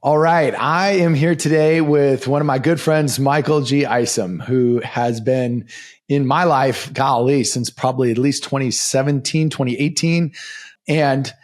All right. I am here today with one of my good friends, Michael G. Isom, who has been in my life, golly, since probably at least 2017, 2018. And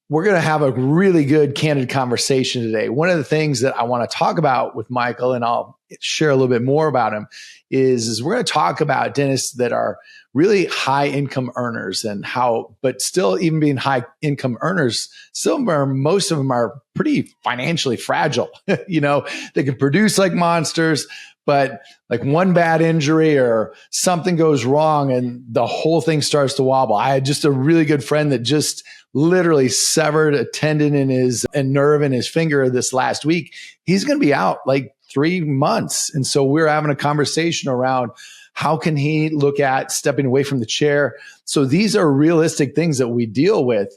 we're going to have a really good, candid conversation today. One of the things that I want to talk about with Michael, and I'll share a little bit more about him, is we're going to talk about dentists that are really high income earners and how, but still even being high income earners, most of them are pretty financially fragile. They can produce like monsters, but like one bad injury or something goes wrong and the whole thing starts to wobble. I had just a really good friend that just literally severed a tendon in his and nerve in his finger this last week. He's going to be out like 3 months. And so we're having a conversation around how can he look at stepping away from the chair? So these are realistic things that we deal with.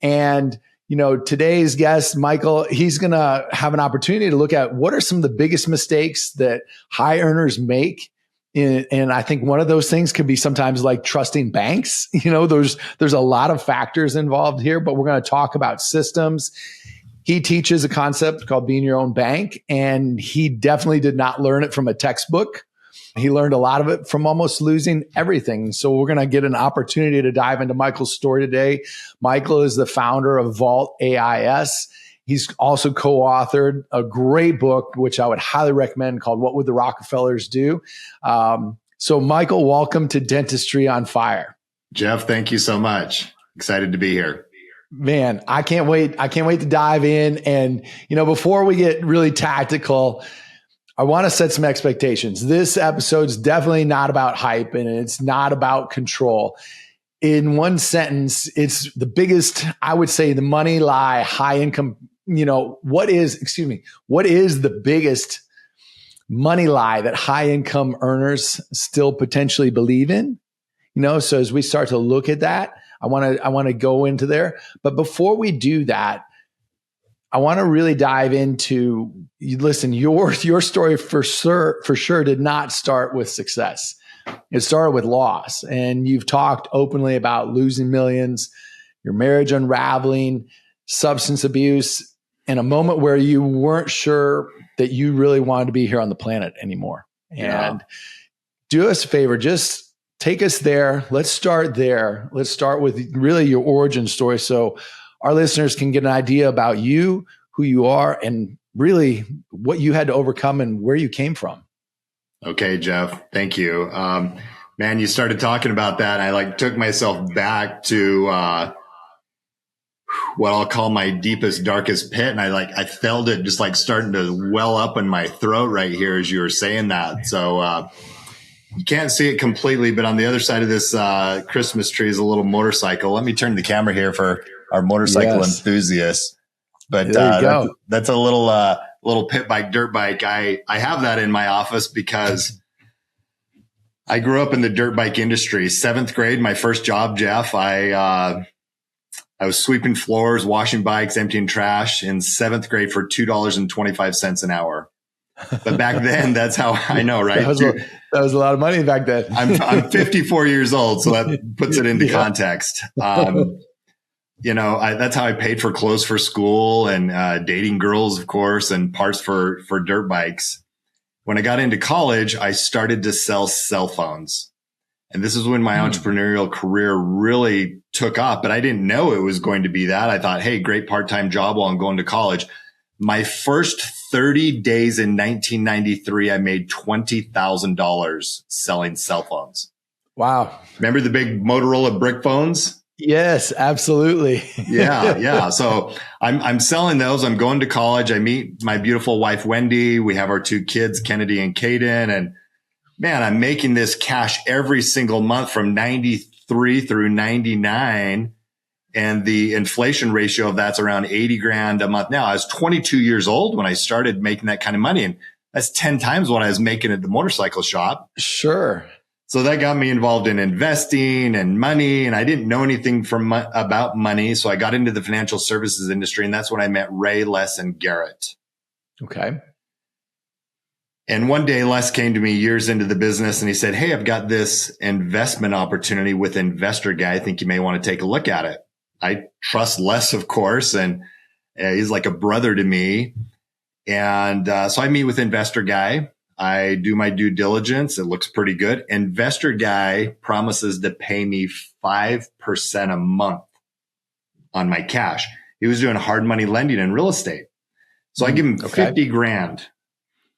And, today's guest, Michael, he's going to have an opportunity to look at what are some of the biggest mistakes that high earners make. And I think one of those things could be sometimes like trusting banks. There's a lot of factors involved here, but we're going to talk about systems. He teaches a concept called being your own bank, and he definitely did not learn it from a textbook. He learned a lot of it from almost losing everything. So we're going to get an opportunity to dive into Michael's story today. Michael is the founder of Vault A.S. He's also co-authored a great book, which I would highly recommend, called What Would the Rockefellers Do? So Michael, welcome to Dentistry on Fire. Jeff, thank you so much. Excited to be here. Man, I can't wait. I can't wait to dive in. And, before we get really tactical, I want to set some expectations. This episode's definitely not about hype and it's not about control. In one sentence, it's the biggest, I would say, the money lie, high income. What is the biggest money lie that high income earners still potentially believe in? So as we start to look at that, I want to go into there. But before we do that, I want to really dive into, listen, your story for sure did not start with success. It started with loss. And you've talked openly about losing millions, your marriage unraveling, substance abuse, and a moment where you weren't sure that you really wanted to be here on the planet anymore. Yeah. And do us a favor, just take us there. Let's start there. Let's start with really your origin story so our listeners can get an idea about you, who you are, and really what you had to overcome and where you came from. Okay, Jeff, thank you. Man, you started talking about that. And I took myself back to what I'll call my deepest, darkest pit. And I felt it just starting to well up in my throat right here as you were saying that. So you can't see it completely, but on the other side of this Christmas tree is a little motorcycle. Let me turn the camera here for our motorcycle enthusiasts. But that's a little pit bike, dirt bike. I have that in my office because I grew up in the dirt bike industry. 7th grade, my first job, Jeff, I was sweeping floors, washing bikes, emptying trash in 7th grade for $2.25 an hour. But back then, that's how I know, right? That was a lot of money back then. I'm 54 years old, so that puts it into context. That's how I paid for clothes for school and dating girls, of course, and parts for dirt bikes. When I got into college, I started to sell cell phones. And this is when my entrepreneurial career really took off, but I didn't know it was going to be that. I thought, hey, great part-time job while I'm going to college. My first 30 days in 1993, I made $20,000 selling cell phones. Wow. Remember the big Motorola brick phones? Yes, absolutely. Yeah. So I'm selling those. I'm going to college. I meet my beautiful wife, Wendy. We have our 2 kids, Kennedy and Caden. And man, I'm making this cash every single month from 93 through 99. And the inflation ratio of that's around 80 grand a month. Now, I was 22 years old when I started making that kind of money. And that's 10 times what I was making at the motorcycle shop. Sure. So that got me involved in investing and money. And I didn't know anything about money. So I got into the financial services industry. And that's when I met Ray, Les, and Garrett. Okay. And one day Les came to me years into the business and he said, hey, I've got this investment opportunity with Investor Guy. I think you may want to take a look at it. I trust Les, of course. And he's like a brother to me. And so I meet with Investor Guy. I do my due diligence. It looks pretty good. Investor Guy promises to pay me 5% a month on my cash. He was doing hard money lending in real estate. So I give him 50 grand,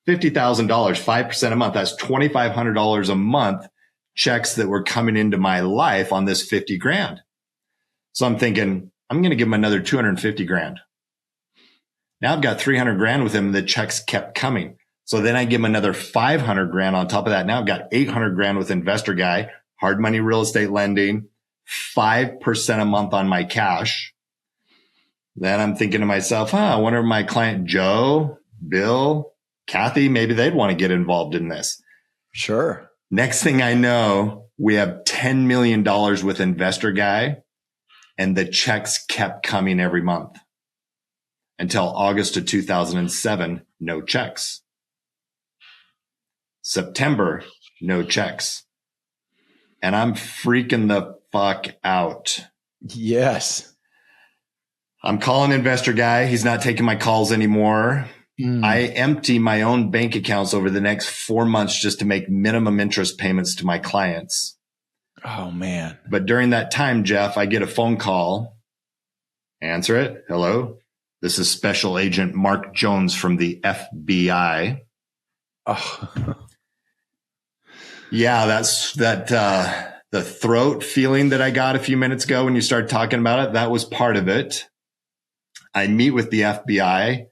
$50,000, 5% a month. That's $2,500 a month checks that were coming into my life on this 50 grand. So I'm thinking, I'm going to give him another 250 grand. Now I've got 300 grand with him. The checks kept coming. So then I give him another 500 grand on top of that. Now I've got 800 grand with Investor Guy, hard money real estate lending, 5% a month on my cash. Then I'm thinking to myself, I wonder if my client Joe, Bill, Kathy, maybe they'd want to get involved in this. Sure. Next thing I know, we have $10 million with Investor Guy, and the checks kept coming every month until August of 2007, no checks. September, no checks. And I'm freaking the fuck out. Yes. I'm calling Investor Guy. He's not taking my calls anymore. I empty my own bank accounts over the next 4 months just to make minimum interest payments to my clients. Oh, man. But during that time, Jeff, I get a phone call. Answer it. Hello. This is Special Agent Mark Jones from the FBI. Oh. Yeah, that's the throat feeling that I got a few minutes ago when you started talking about it. That was part of it. I meet with the FBI.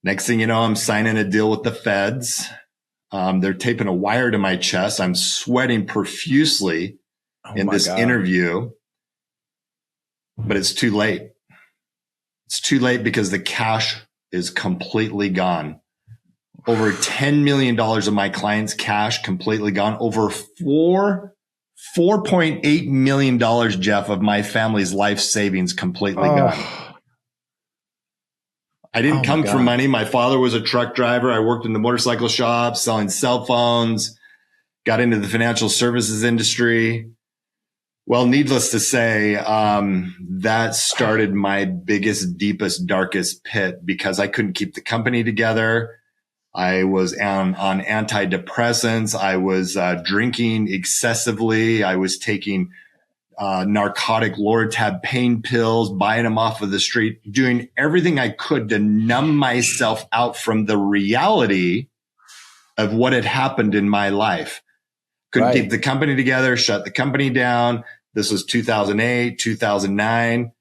Next thing you know, I'm signing a deal with the feds. They're taping a wire to my chest. I'm sweating profusely in this interview, but it's too late. It's too late because the cash is completely gone. Over $10 million of my client's cash completely gone. Over $4.8 million, Jeff, of my family's life savings completely gone. I didn't come for money. My father was a truck driver. I worked in the motorcycle shop selling cell phones, got into the financial services industry. Well, needless to say, that started my biggest, deepest, darkest pit because I couldn't keep the company together. I was on antidepressants. I was drinking excessively. I was taking narcotic Loratab pain pills, buying them off of the street, doing everything I could to numb myself out from the reality of what had happened in my life. Couldn't keep the company together, shut the company down. This was 2008, 2009.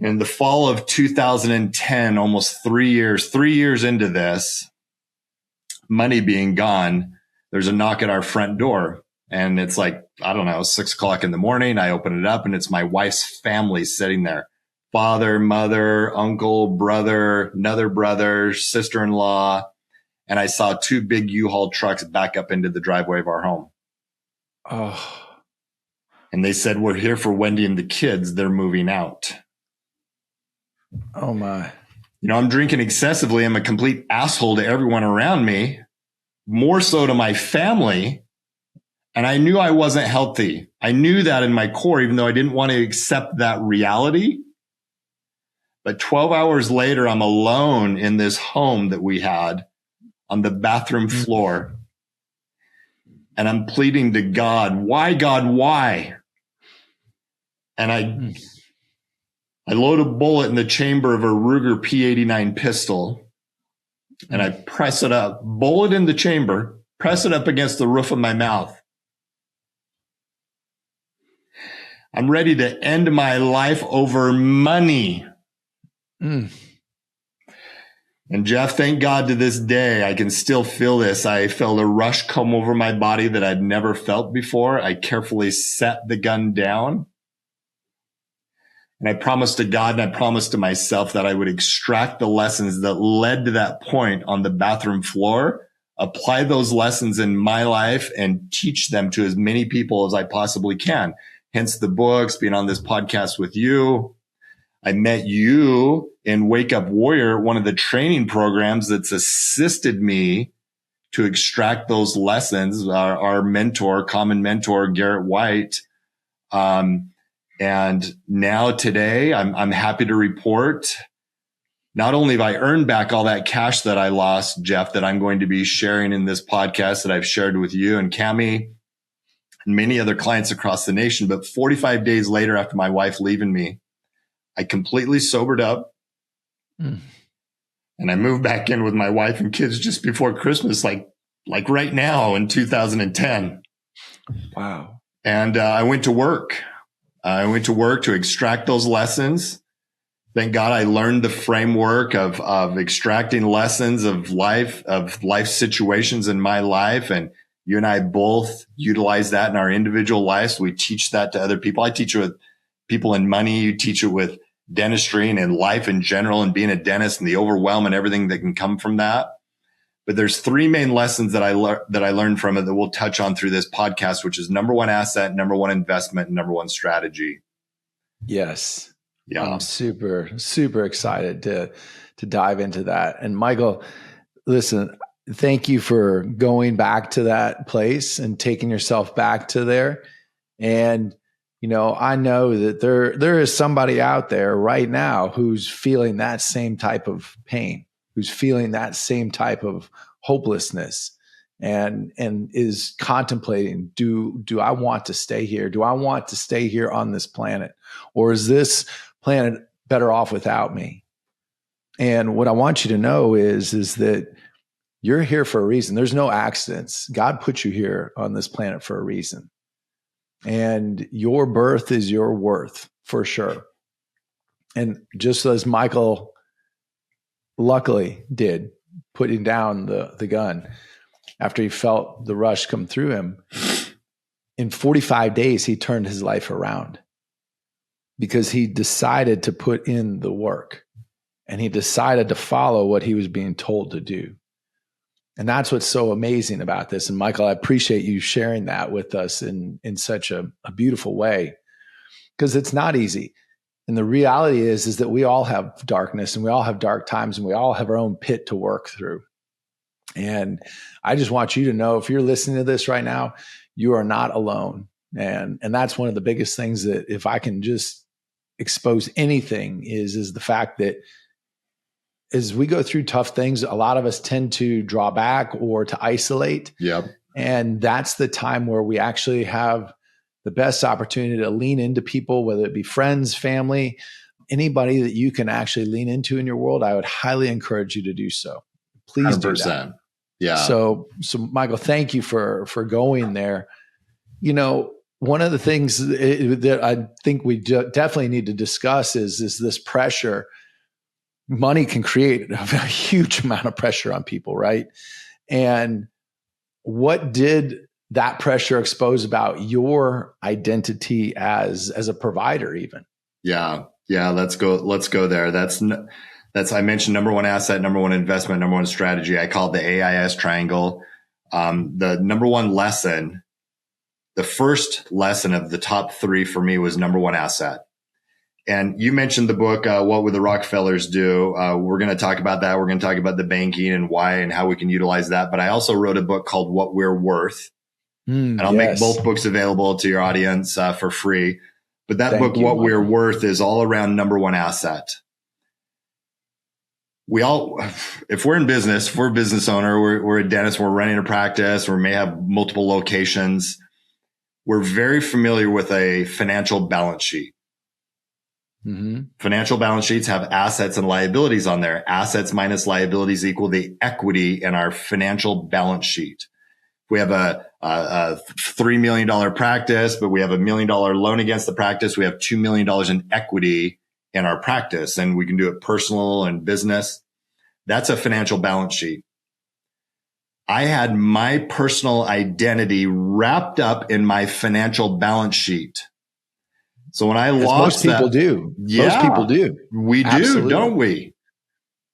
In the fall of 2010, almost 3 years into this, money being gone, there's a knock at our front door. And it's like, I don't know, 6 o'clock in the morning. I open it up and it's my wife's family sitting there. Father, mother, uncle, brother, another brother, sister-in-law. And I saw 2 big U-Haul trucks back up into the driveway of our home. Oh. And they said, we're here for Wendy and the kids. They're moving out. Oh my. You know, I'm drinking excessively. I'm a complete asshole to everyone around me, more so to my family. And I knew I wasn't healthy. I knew that in my core, even though I didn't want to accept that reality. But 12 hours later, I'm alone in this home that we had on the bathroom floor. And I'm pleading to God, why, God, why? And I load a bullet in the chamber of a Ruger P89 pistol and I press it up, bullet in the chamber, press it up against the roof of my mouth. I'm ready to end my life over money. And Jeff, thank God to this day, I can still feel this. I felt a rush come over my body that I'd never felt before. I carefully set the gun down. And I promised to God and I promised to myself that I would extract the lessons that led to that point on the bathroom floor, apply those lessons in my life and teach them to as many people as I possibly can. Hence the books, being on this podcast with you. I met you in Wake Up Warrior, one of the training programs that's assisted me to extract those lessons. Our mentor, common mentor, Garrett White. And now today, I'm happy to report not only have I earned back all that cash that I lost, Jeff, that I'm going to be sharing in this podcast that I've shared with you and Cami and many other clients across the nation. But 45 days later, after my wife leaving me, I completely sobered up. And I moved back in with my wife and kids just before Christmas, like right now in 2010. Wow. And I went to work. I went to work to extract those lessons. Thank God I learned the framework of extracting lessons of life situations in my life. And you and I both utilize that in our individual lives. We teach that to other people. I teach it with people in money. You teach it with dentistry and in life in general and being a dentist and the overwhelm and everything that can come from that. But there's three main lessons that I learned from it that we'll touch on through this podcast, which is number one asset, number one investment, and number one strategy. Yes. Yeah. I'm super, super excited to dive into that. And Michael, listen, thank you for going back to that place and taking yourself back to there. And, I know that there is somebody out there right now who's feeling that same type of pain, who's feeling that same type of hopelessness and is contemplating, do I want to stay here? Do I want to stay here on this planet? Or is this planet better off without me? And what I want you to know is that you're here for a reason. There's no accidents. God put you here on this planet for a reason. And your birth is your worth for sure. And just as Michael luckily did, putting down the gun after he felt the rush come through him, in 45 days, he turned his life around because he decided to put in the work and he decided to follow what he was being told to do. And that's what's so amazing about this. And Michael, I appreciate you sharing that with us in such a beautiful way, because it's not easy. And the reality is that we all have darkness and we all have dark times and we all have our own pit to work through. And I just want you to know, if you're listening to this right now, you are not alone. And that's one of the biggest things that, if I can just expose anything, is the fact that as we go through tough things, a lot of us tend to draw back or to isolate. Yep. And that's the time where we actually have the best opportunity to lean into people, whether it be friends, family, anybody that you can actually lean into in your world. I would highly encourage you to do so. Please 100%. Do that. Yeah. So Michael, thank you for going there. One of the things that I think we definitely need to discuss is this pressure. Money can create a huge amount of pressure on people, right? And what did that pressure expose about your identity as a provider even? Yeah. Let's go there. That's I mentioned number one asset, number one investment, number one strategy. I call it the AIS triangle. The number one lesson, the first lesson of the top three for me was number one asset. And you mentioned the book, What Would the Rockefellers Do? We're going to talk about that. We're going to talk about the banking and why and how we can utilize that. But I also wrote a book called What We're Worth. And I'll make both books available to your audience for free. But that book, What We're Worth, is all around number one asset. We all, if we're in business, if we're a business owner, we're a dentist, we're running a practice, or may have multiple locations, we're very familiar with a financial balance sheet. Mm-hmm. Financial balance sheets have assets and liabilities on there. Assets minus liabilities equal the equity in our financial balance sheet. We have a $3 million practice, but we have $1 million loan against the practice. We have $2 million in equity in our practice, and we can do it personal and business. That's a financial balance sheet. I had my personal identity wrapped up in my financial balance sheet. So when I lost that, most people do. Yeah, most people do. We do, don't we?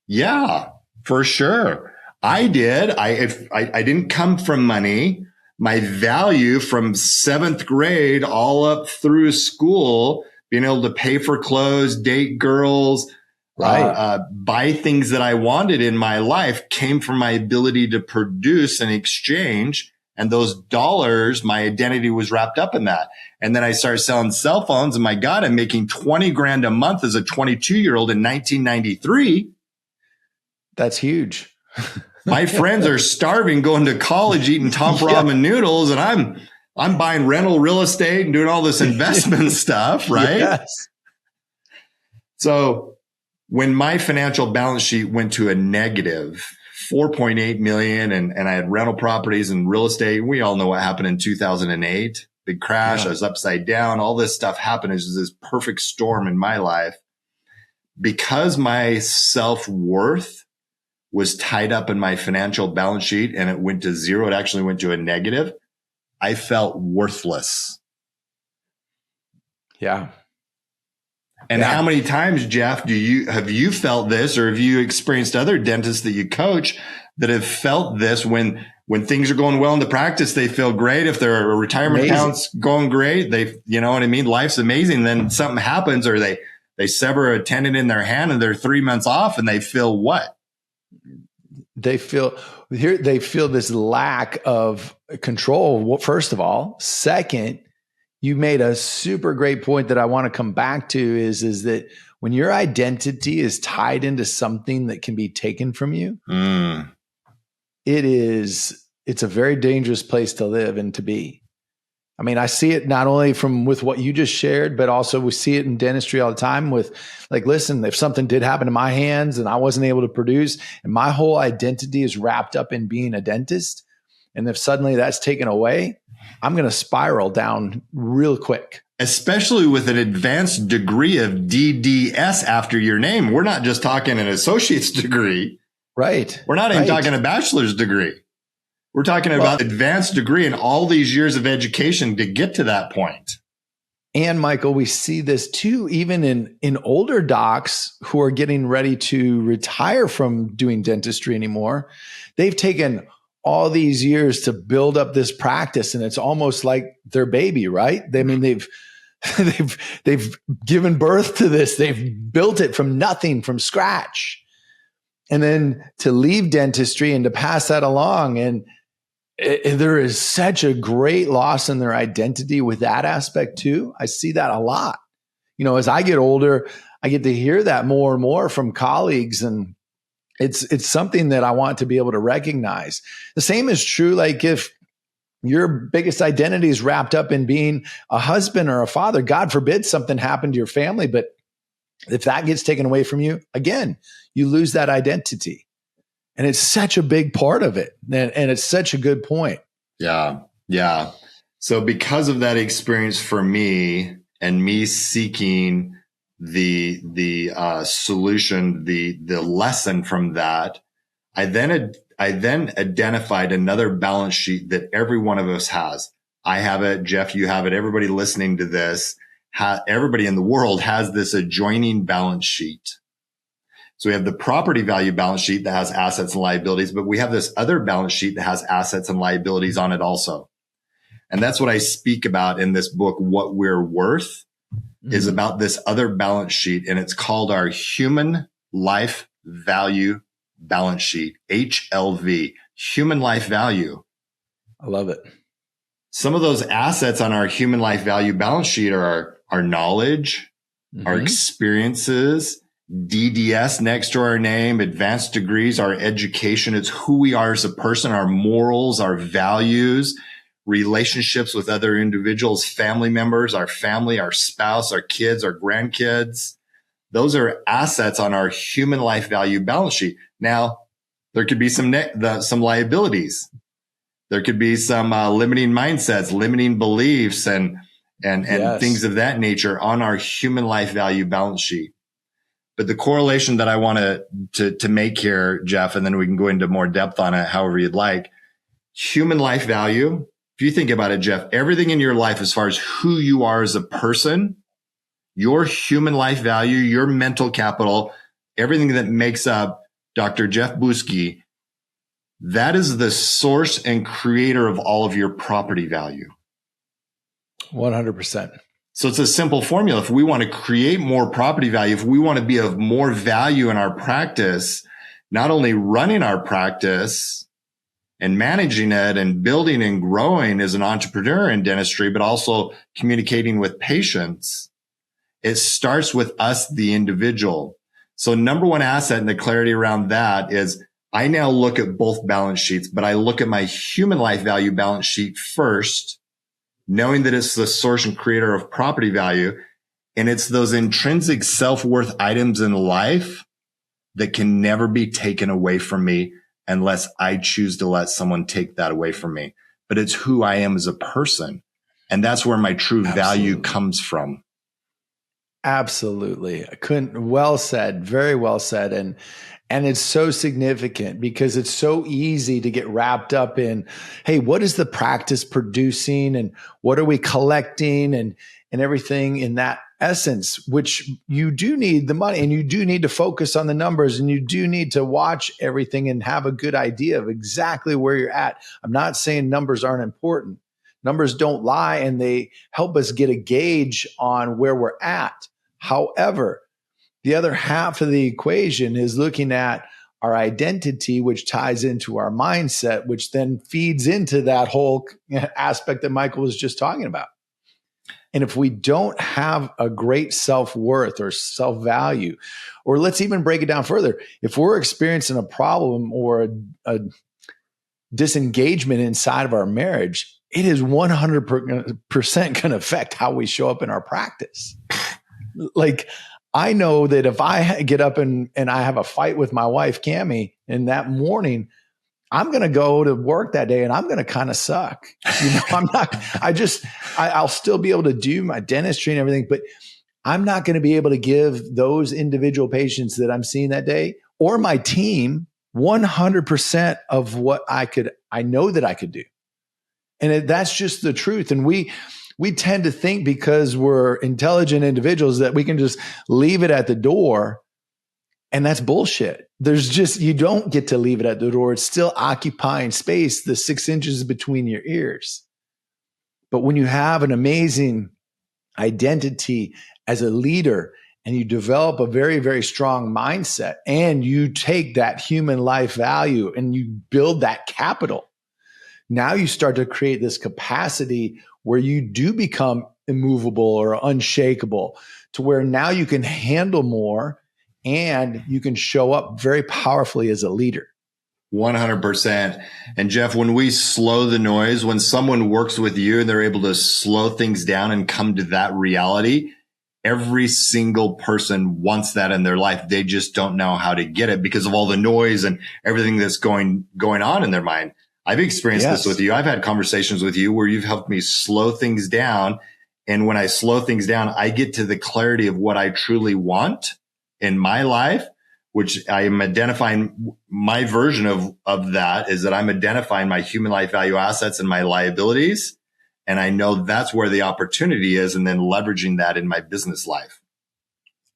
Yeah, for sure. I did. I didn't come from money. My value from 7th grade all up through school, being able to pay for clothes, date girls, buy things that I wanted in my life, came from my ability to produce and exchange. And those dollars, my identity was wrapped up in that. And then I started selling cell phones, and my God, I'm making 20 grand a month as a 22-year-old in 1993. That's huge. My friends are starving, going to college, eating top ramen noodles, and I'm buying rental real estate and doing all this investment stuff, right? Yes. So when my financial balance sheet went to a negative 4.8 million and I had rental properties and real estate, we all know what happened in 2008. Big crash. I was upside down. All this stuff happened. It was this perfect storm in my life. Because my self-worth was tied up in my financial balance sheet and it went to zero, it actually went to a negative, I felt worthless. Yeah. And how many times, Jeff, have you felt this, or have you experienced other dentists that you coach that have felt this when things are going well in the practice? They feel great. If their retirement account's going great, you know what I mean? Life's amazing. Then something happens, or they sever a tendon in their hand and they're 3 months off, and they feel what? They feel this lack of control. First of all, second, you made a super great point that I want to come back to is that when your identity is tied into something that can be taken from you, it's a very dangerous place to live and to be. I mean, I see it not only with what you just shared, but also we see it in dentistry all the time with, like, listen, if something did happen to my hands and I wasn't able to produce and my whole identity is wrapped up in being a dentist, and if suddenly that's taken away, I'm going to spiral down real quick. Especially with an advanced degree of DDS after your name. We're not just talking an associate's degree. Right. We're not even talking a bachelor's degree. We're talking about advanced degree and all these years of education to get to that point. And Michael, we see this too, even in older docs who are getting ready to retire from doing dentistry anymore. They've taken all these years to build up this practice, and it's almost like their baby, right? I mean, they've given birth to this. They've built it from nothing, from scratch. And then to leave dentistry and to pass that along, and there is such a great loss in their identity with that aspect too. I see that a lot. You know, as I get older, I get to hear that more and more from colleagues, and it's something that I want to be able to recognize. The same is true, like if your biggest identity is wrapped up in being a husband or a father, God forbid something happened to your family, but if that gets taken away from you, again, you lose that identity. And it's such a big part of it. And it's such a good point. Yeah. Yeah. So because of that experience for me and me seeking the solution, the lesson from that, I then identified another balance sheet that every one of us has. I have it. Jeff, you have it. Everybody listening to this, everybody in the world has this adjoining balance sheet. So we have the property value balance sheet that has assets and liabilities, but we have this other balance sheet that has assets and liabilities on it also. And that's what I speak about in this book, What We're Worth, is about this other balance sheet. And it's called our Human Life Value Balance Sheet, HLV, Human Life Value. I love it. Some of those assets on our Human Life Value Balance Sheet are our knowledge, our experiences, DDS next to our name, advanced degrees, our education. It's who we are as a person, our morals, our values, relationships with other individuals, family members, our family, our spouse, our kids, our grandkids. Those are assets on our human life value balance sheet. Now, there could be some liabilities. There could be some limiting mindsets, limiting beliefs, and things of that nature on our human life value balance sheet. But the correlation that I want to make here, Jeff, and then we can go into more depth on it, however you'd like. Human life value. If you think about it, Jeff, everything in your life, as far as who you are as a person, your human life value, your mental capital, everything that makes up Dr. Jeff Buski, that is the source and creator of all of your property value. 100%. So it's a simple formula. If we want to create more property value, if we want to be of more value in our practice, not only running our practice and managing it and building and growing as an entrepreneur in dentistry, but also communicating with patients, it starts with us, the individual. So number one asset and the clarity around that is I now look at both balance sheets, but I look at my human life value balance sheet first, knowing that it's the source and creator of property value. And it's those intrinsic self-worth items in life that can never be taken away from me unless I choose to let someone take that away from me. But it's who I am as a person. And that's where my true value comes from. Absolutely. I couldn't, well said, very well said. And it's so significant because it's so easy to get wrapped up in, hey, what is the practice producing and what are we collecting and everything in that essence, which you do need the money and you do need to focus on the numbers and you do need to watch everything and have a good idea of exactly where you're at. I'm not saying numbers aren't important. Numbers don't lie and they help us get a gauge on where we're at. However, the other half of the equation is looking at our identity, which ties into our mindset, which then feeds into that whole aspect that Michael was just talking about. And if we don't have a great self-worth or self-value, or let's even break it down further, if we're experiencing a problem or a disengagement inside of our marriage, it is 100% going to affect how we show up in our practice. Like, I know that if I get up and I have a fight with my wife, Cammie, in that morning, I'm going to go to work that day and I'm going to kind of suck. I'll still be able to do my dentistry and everything, but I'm not going to be able to give those individual patients that I'm seeing that day or my team 100% of what I know that I could do. And that's just the truth. And we tend to think because we're intelligent individuals that we can just leave it at the door. And that's bullshit. You don't get to leave it at the door. It's still occupying space, the 6 inches between your ears. But when you have an amazing identity as a leader and you develop a very, very strong mindset and you take that human life value and you build that capital, now you start to create this capacity where you do become immovable or unshakable to where now you can handle more and you can show up very powerfully as a leader. 100%. And Jeff, when we slow the noise, when someone works with you and they're able to slow things down and come to that reality, every single person wants that in their life. They just don't know how to get it because of all the noise and everything that's going on in their mind. I've experienced this with you. I've had conversations with you where you've helped me slow things down. And when I slow things down, I get to the clarity of what I truly want in my life, which I am identifying. My version of that is that I'm identifying my human life value assets and my liabilities. And I know that's where the opportunity is, and then leveraging that in my business life.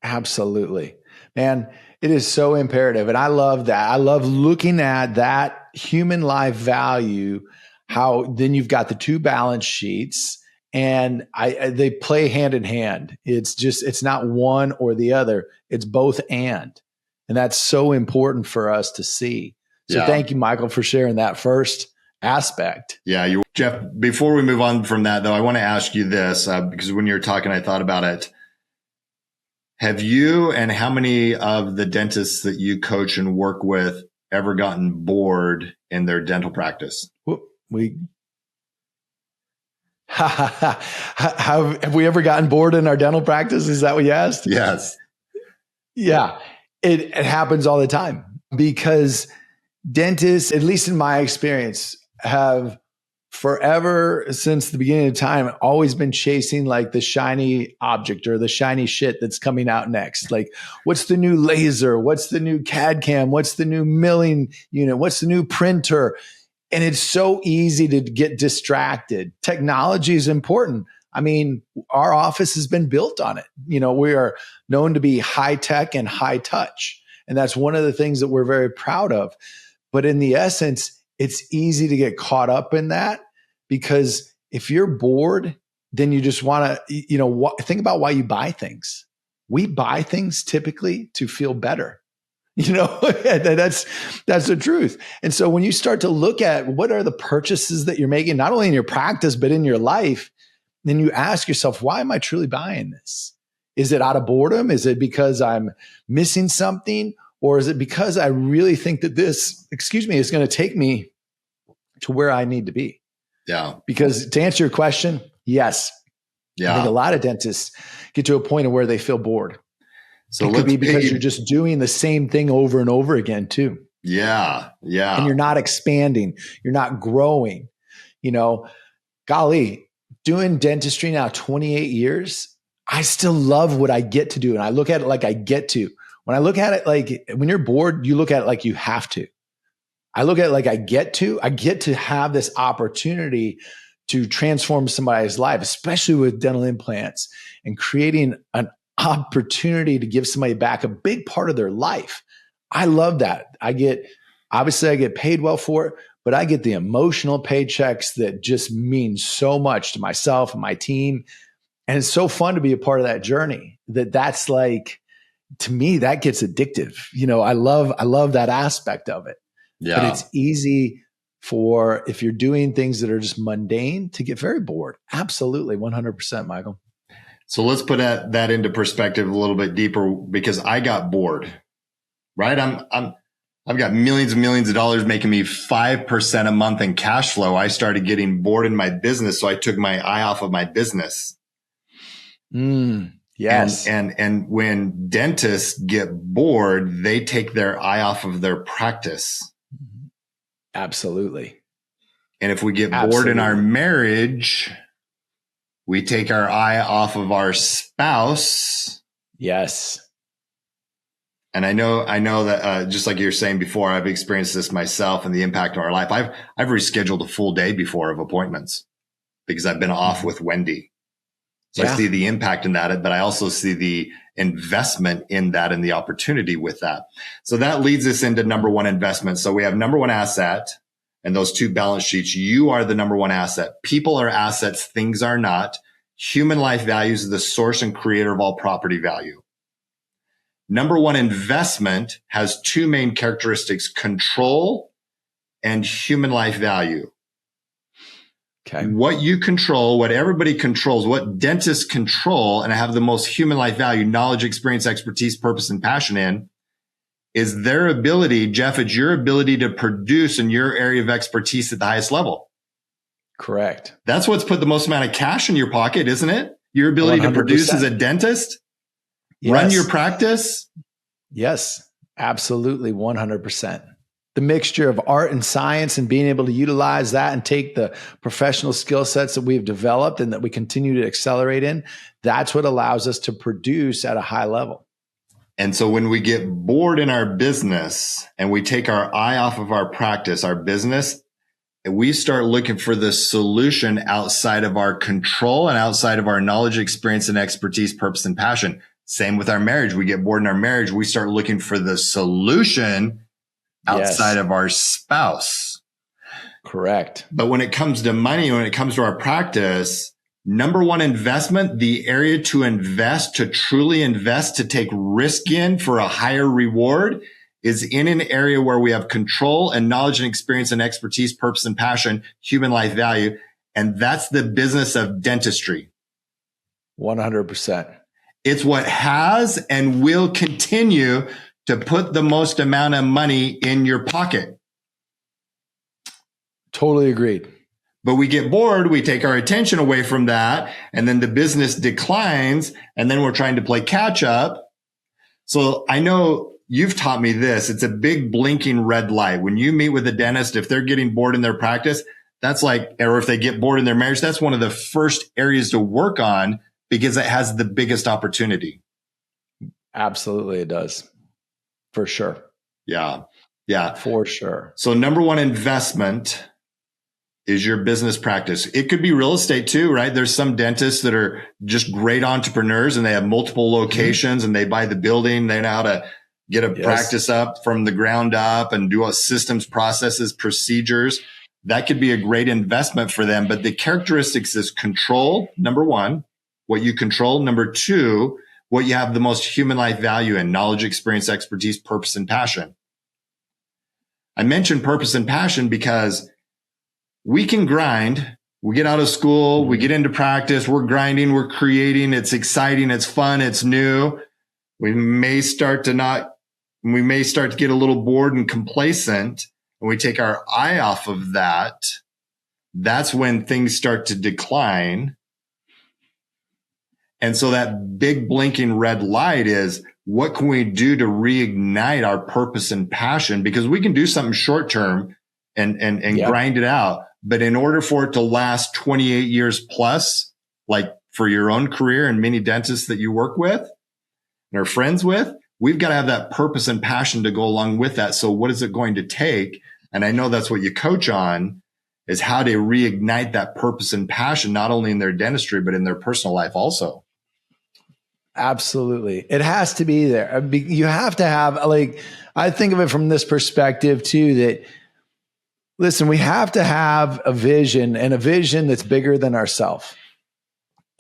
Absolutely, man. It is so imperative. And I love that. I love looking at that human life value, how then you've got the two balance sheets and they play hand in hand. It's not one or the other. It's both and that's so important for us to see. So Thank you, Michael, for sharing that first aspect. Yeah. Jeff, before we move on from that though, I want to ask you this, because when you were talking, I thought about it. Have you and how many of the dentists that you coach and work with ever gotten bored in their dental practice? Have we ever gotten bored in our dental practice? Is that what you asked? Yes. Yeah, it happens all the time because dentists, at least in my experience, have forever since the beginning of time always been chasing like the shiny object or the shiny shit that's coming out next. Like, what's the new laser? What's the new CAD cam? What's the new milling unit? What's the new printer? And it's so easy to get distracted. Technology is important. I mean, our office has been built on it. We are known to be high tech and high touch. And that's one of the things that we're very proud of. But in the essence, it's easy to get caught up in that because if you're bored, then you just want to, think about why you buy things. We buy things typically to feel better. That's the truth. And so when you start to look at what are the purchases that you're making, not only in your practice, but in your life, then you ask yourself, why am I truly buying this? Is it out of boredom? Is it because I'm missing something? Or is it because I really think that this, is going to take me to where I need to be? Yeah. Because to answer your question, yes. Yeah. I think a lot of dentists get to a point of where they feel bored. So it could be because you're just doing the same thing over and over again too. Yeah. Yeah. And you're not expanding. You're not growing. Golly, doing dentistry now 28 years, I still love what I get to do. And I look at it like I get to. When I look at it, like when you're bored, you look at it like you have to. I look at it like I get to have this opportunity to transform somebody's life, especially with dental implants, and creating an opportunity to give somebody back a big part of their life. I love that. Obviously I get paid well for it, but I get the emotional paychecks that just mean so much to myself and my team. And it's so fun to be a part of that journey that's like, to me, that gets addictive. I love that aspect of it. Yeah. But it's easy if you're doing things that are just mundane, to get very bored. Absolutely. 100%, Michael. So let's put that into perspective a little bit deeper, because I got bored, right? I've got millions and millions of dollars making me 5% a month in cash flow. I started getting bored in my business. So I took my eye off of my business. Yes. And when dentists get bored, they take their eye off of their practice. Absolutely. And if we get bored in our marriage, we take our eye off of our spouse. Yes. And I know that just like you were saying before, I've experienced this myself and the impact on our life. I've rescheduled a full day before of appointments because I've been off with Wendy. So I see the impact in that, but I also see the investment in that and the opportunity with that. So that leads us into number one investment. So we have number one asset and those two balance sheets. You are the number one asset. People are assets. Things are not. Human life value is the source and creator of all property value. Number one investment has two main characteristics: control and human life value. Okay. What you control, what everybody controls, what dentists control and have the most human life value, knowledge, experience, expertise, purpose, and passion in, is their ability, Jeff, it's your ability to produce in your area of expertise at the highest level. Correct. That's what's put the most amount of cash in your pocket, isn't it? Your ability 100%. to produce as a dentist, run your practice. Yes, absolutely. 100%. The mixture of art and science and being able to utilize that and take the professional skill sets that we've developed and that we continue to accelerate in, that's what allows us to produce at a high level. And so when we get bored in our business and we take our eye off of our practice, our business, we start looking for the solution outside of our control and outside of our knowledge, experience, and expertise, purpose, and passion. Same with our marriage. We get bored in our marriage. We start looking for the solution outside of our spouse. Correct. But when it comes to money, when it comes to our practice, number one investment, the area to invest, to truly invest, to take risk in for a higher reward, is in an area where we have control and knowledge and experience and expertise, purpose and passion, human life value. And that's the business of dentistry. 100%. It's what has and will continue to put the most amount of money in your pocket. Totally agreed. But we get bored, we take our attention away from that, and then the business declines, and then we're trying to play catch up. So I know you've taught me this. It's a big blinking red light. When you meet with a dentist, if they're getting bored in their practice, that's like, or if they get bored in their marriage, that's one of the first areas to work on because it has the biggest opportunity. Absolutely, it does. For sure. Yeah. Yeah. For sure. So number one investment is your business practice. It could be real estate too, right? There's some dentists that are just great entrepreneurs and they have multiple locations and they buy the building. They know how to get a practice up from the ground up and do systems, processes, procedures. That could be a great investment for them. But the characteristics is control. Number one, what you control. Number two, what you have the most human life value in: knowledge, experience, expertise, purpose, and passion. I mentioned purpose and passion because we can grind, We get out of school, we get into practice, we're grinding, we're creating, it's exciting, it's fun, it's new. We may start to get a little bored and complacent, and we take our eye off of that. That's when things start to decline. And so that big blinking red light is, what can we do to reignite our purpose and passion? Because we can do something short term and grind it out. But in order for it to last 28 years plus, like for your own career and many dentists that you work with and are friends with, we've got to have that purpose and passion to go along with that. So what is it going to take? And I know that's what you coach on, is how to reignite that purpose and passion, not only in their dentistry, but in their personal life also. Absolutely. It has to be there. You have to have, like, I think of it from this perspective too, that, listen, we have to have a vision, and a vision that's bigger than ourselves.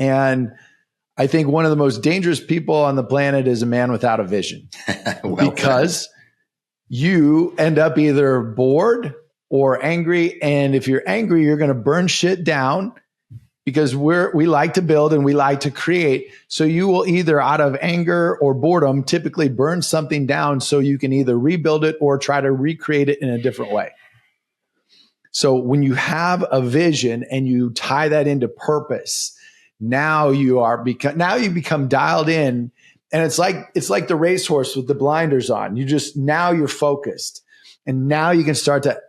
And I think one of the most dangerous people on the planet is a man without a vision. Because you end up either bored or angry. And if you're angry, you're going to burn shit down, because we like to build and we like to create. So you will either, out of anger or boredom, typically burn something down so you can either rebuild it or try to recreate it in a different way. So when you have a vision and you tie that into purpose, now you become dialed in, and it's like the racehorse with the blinders on. Now you're focused, and now you can start to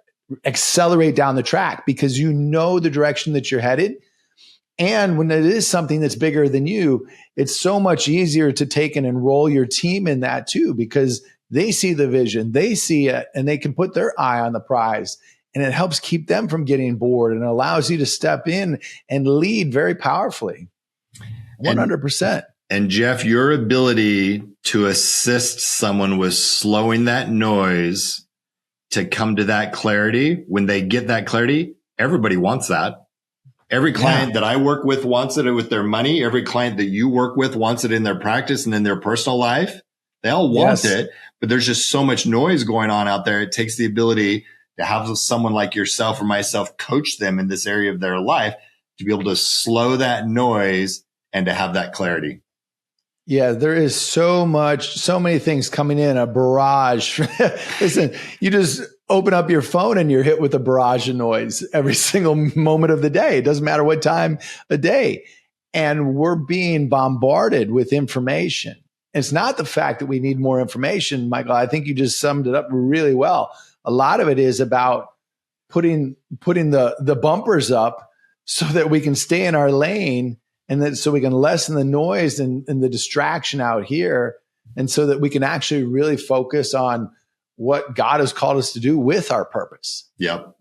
accelerate down the track because you know the direction that you're headed. And when it is something that's bigger than you, it's so much easier to take and enroll your team in that too, because they see the vision, they see it, and they can put their eye on the prize. And it helps keep them from getting bored, and allows you to step in and lead very powerfully. 100%. And Jeff, your ability to assist someone with slowing that noise to come to that clarity, when they get that clarity, everybody wants that. Every client that I work with wants it with their money. Every client that you work with wants it in their practice and in their personal life. They all want it, but there's just so much noise going on out there. It takes the ability to have someone like yourself or myself coach them in this area of their life to be able to slow that noise and to have that clarity. Yeah, there is so many things coming in, a barrage. Listen, you just open up your phone and you're hit with a barrage of noise every single moment of the day. It doesn't matter what time of day. And we're being bombarded with information. It's not the fact that we need more information, Michael. I think you just summed it up really well. A lot of it is about putting the bumpers up so that we can stay in our lane, and that so we can lessen the noise and the distraction out here, and so that we can actually really focus on what God has called us to do with our purpose. Yep.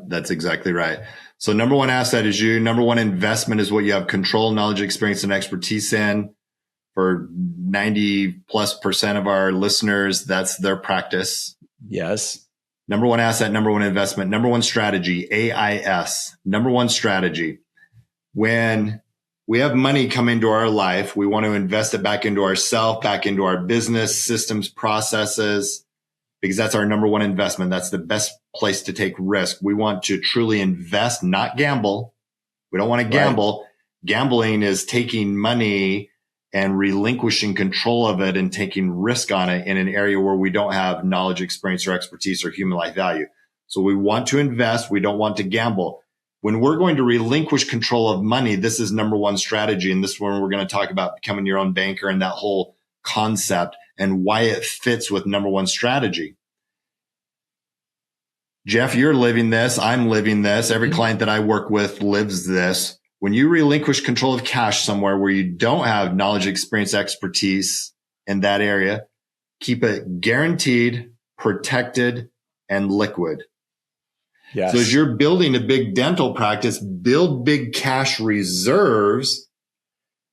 That's exactly right. So number one asset is you. Number one investment is what you have control, knowledge, experience, and expertise in. For 90+% of our listeners, that's their practice. Yes. Number one asset, number one investment, number one strategy, AIS, number one strategy. When we have money come into our life, we want to invest it back into ourselves, back into our business, systems, processes, because that's our number one investment. That's the best place to take risk. We want to truly invest, not gamble. We don't want to gamble. Right. Gambling is taking money and relinquishing control of it and taking risk on it in an area where we don't have knowledge, experience, or expertise or human life value. So we want to invest. We don't want to gamble. When we're going to relinquish control of money, this is number one strategy. And this is when we're going to talk about becoming your own banker and that whole concept and why it fits with number one strategy. Jeff, you're living this. I'm living this. Every client that I work with lives this. When you relinquish control of cash somewhere where you don't have knowledge, experience, expertise in that area, keep it guaranteed, protected, and liquid. Yes. So as you're building a big dental practice, build big cash reserves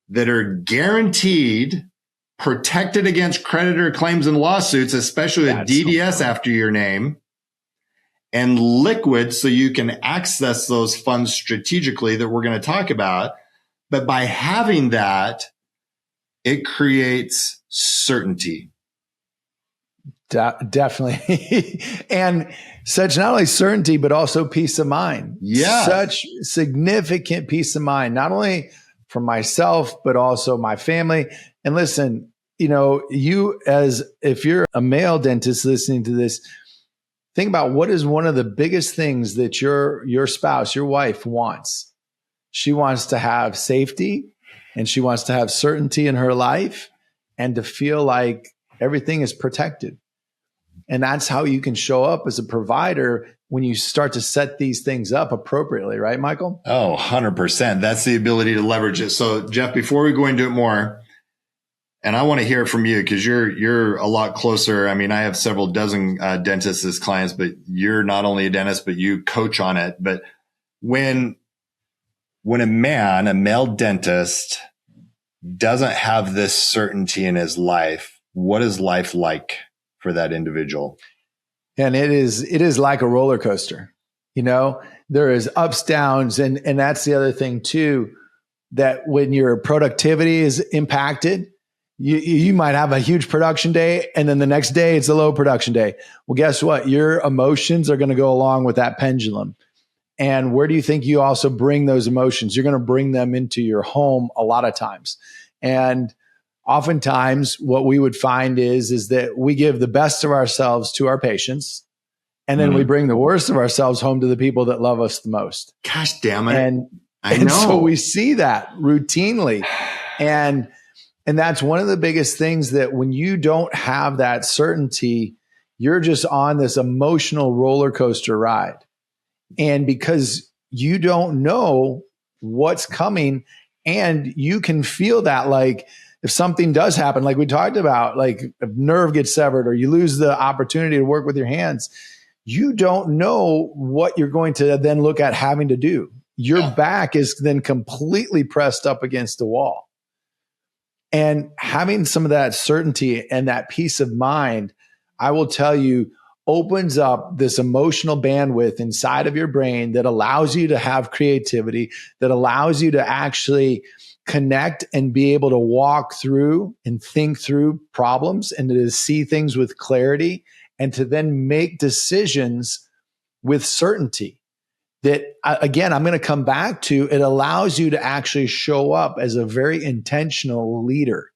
that are guaranteed, protected against creditor claims and lawsuits, especially with DDS after your name, and liquid so you can access those funds strategically that we're going to talk about. But by having that, it creates certainty. Definitely. And such not only certainty, but also peace of mind. Yeah. Such significant peace of mind, not only for myself, but also my family. And listen, if you're a male dentist listening to this, think about what is one of the biggest things that your spouse, your wife wants. She wants to have safety, and she wants to have certainty in her life, and to feel like everything is protected. And that's how you can show up as a provider when you start to set these things up appropriately, right, Michael? Oh, 100%. That's the ability to leverage it. So, Jeff, before we go into it more, and I want to hear from you because you're a lot closer. I mean, I have several dozen dentists as clients, but you're not only a dentist, but you coach on it. But when a male dentist, doesn't have this certainty in his life, what is life like for that individual? And it is like a roller coaster. There is ups, downs, and that's the other thing too, that when your productivity is impacted, you might have a huge production day, and then the next day it's a low production day. Well, guess what? Your emotions are going to go along with that pendulum. And where do you think you also bring those emotions? You're going to bring them into your home a lot of times. And oftentimes what we would find is that we give the best of ourselves to our patients, and then we bring the worst of ourselves home to the people that love us the most. Gosh damn it. And so we see that routinely. And that's one of the biggest things, that when you don't have that certainty, you're just on this emotional roller coaster ride. And because you don't know what's coming, and you can feel that, like if something does happen, like we talked about, like if nerve gets severed or you lose the opportunity to work with your hands, you don't know what you're going to then look at having to do. Your back is then completely pressed up against the wall. And having some of that certainty and that peace of mind, I will tell you, opens up this emotional bandwidth inside of your brain that allows you to have creativity, that allows you to actually connect and be able to walk through and think through problems, and to see things with clarity, and to then make decisions with certainty. That, again, I'm going to come back to, it allows you to actually show up as a very intentional leader.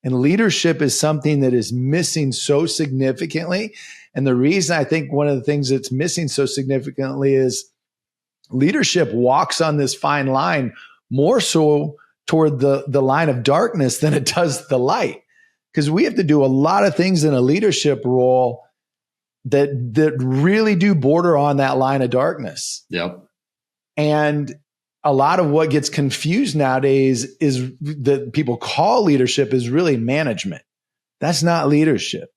And leadership is something that is missing so significantly. And the reason I think one of the things that's missing so significantly is leadership walks on this fine line more so toward the line of darkness than it does the light. Because we have to do a lot of things in a leadership role that really do border on that line of darkness. Yep. And a lot of what gets confused nowadays is that people call leadership is really management. That's not leadership.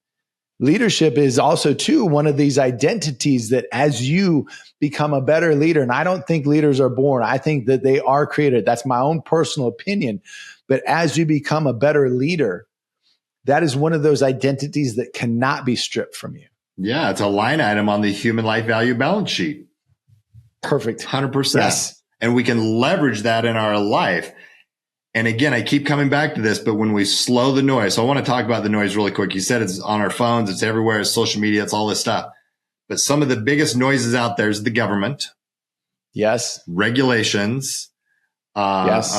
Leadership is also, too, one of these identities that as you become a better leader, and I don't think leaders are born, I think that they are created. That's my own personal opinion. But as you become a better leader, that is one of those identities that cannot be stripped from you. Yeah, it's a line item on the human life value balance sheet. Perfect. 100%. Yes. And we can leverage that in our life. And again, I keep coming back to this, but when we slow the noise, so I want to talk about the noise really quick. You said it's on our phones, it's everywhere, it's social media, it's all this stuff. But some of the biggest noises out there is the government. Yes. Regulations. Yes.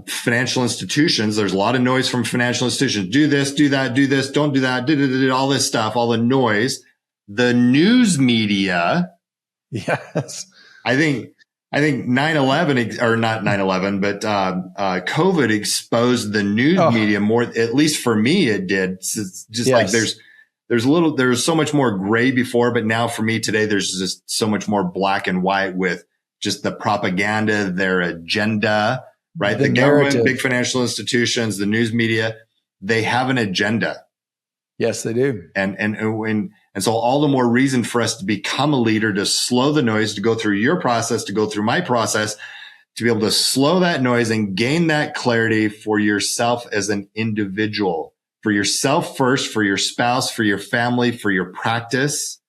Financial institutions. There's a lot of noise from financial institutions. Do this, don't do that, all this stuff, all the noise. The news media. Yes. I think 9/11, or not 9/11, but COVID exposed the news media more. At least for me, it did. It's just like there's so much more gray before, but now for me today, there's just so much more black and white with just the propaganda, their agenda, right? The government, big financial institutions, the news media, they have an agenda. Yes, they do. And so all the more reason for us to become a leader, to slow the noise, to go through your process, to go through my process, to be able to slow that noise and gain that clarity for yourself as an individual, for yourself first, for your spouse, for your family, for your practice.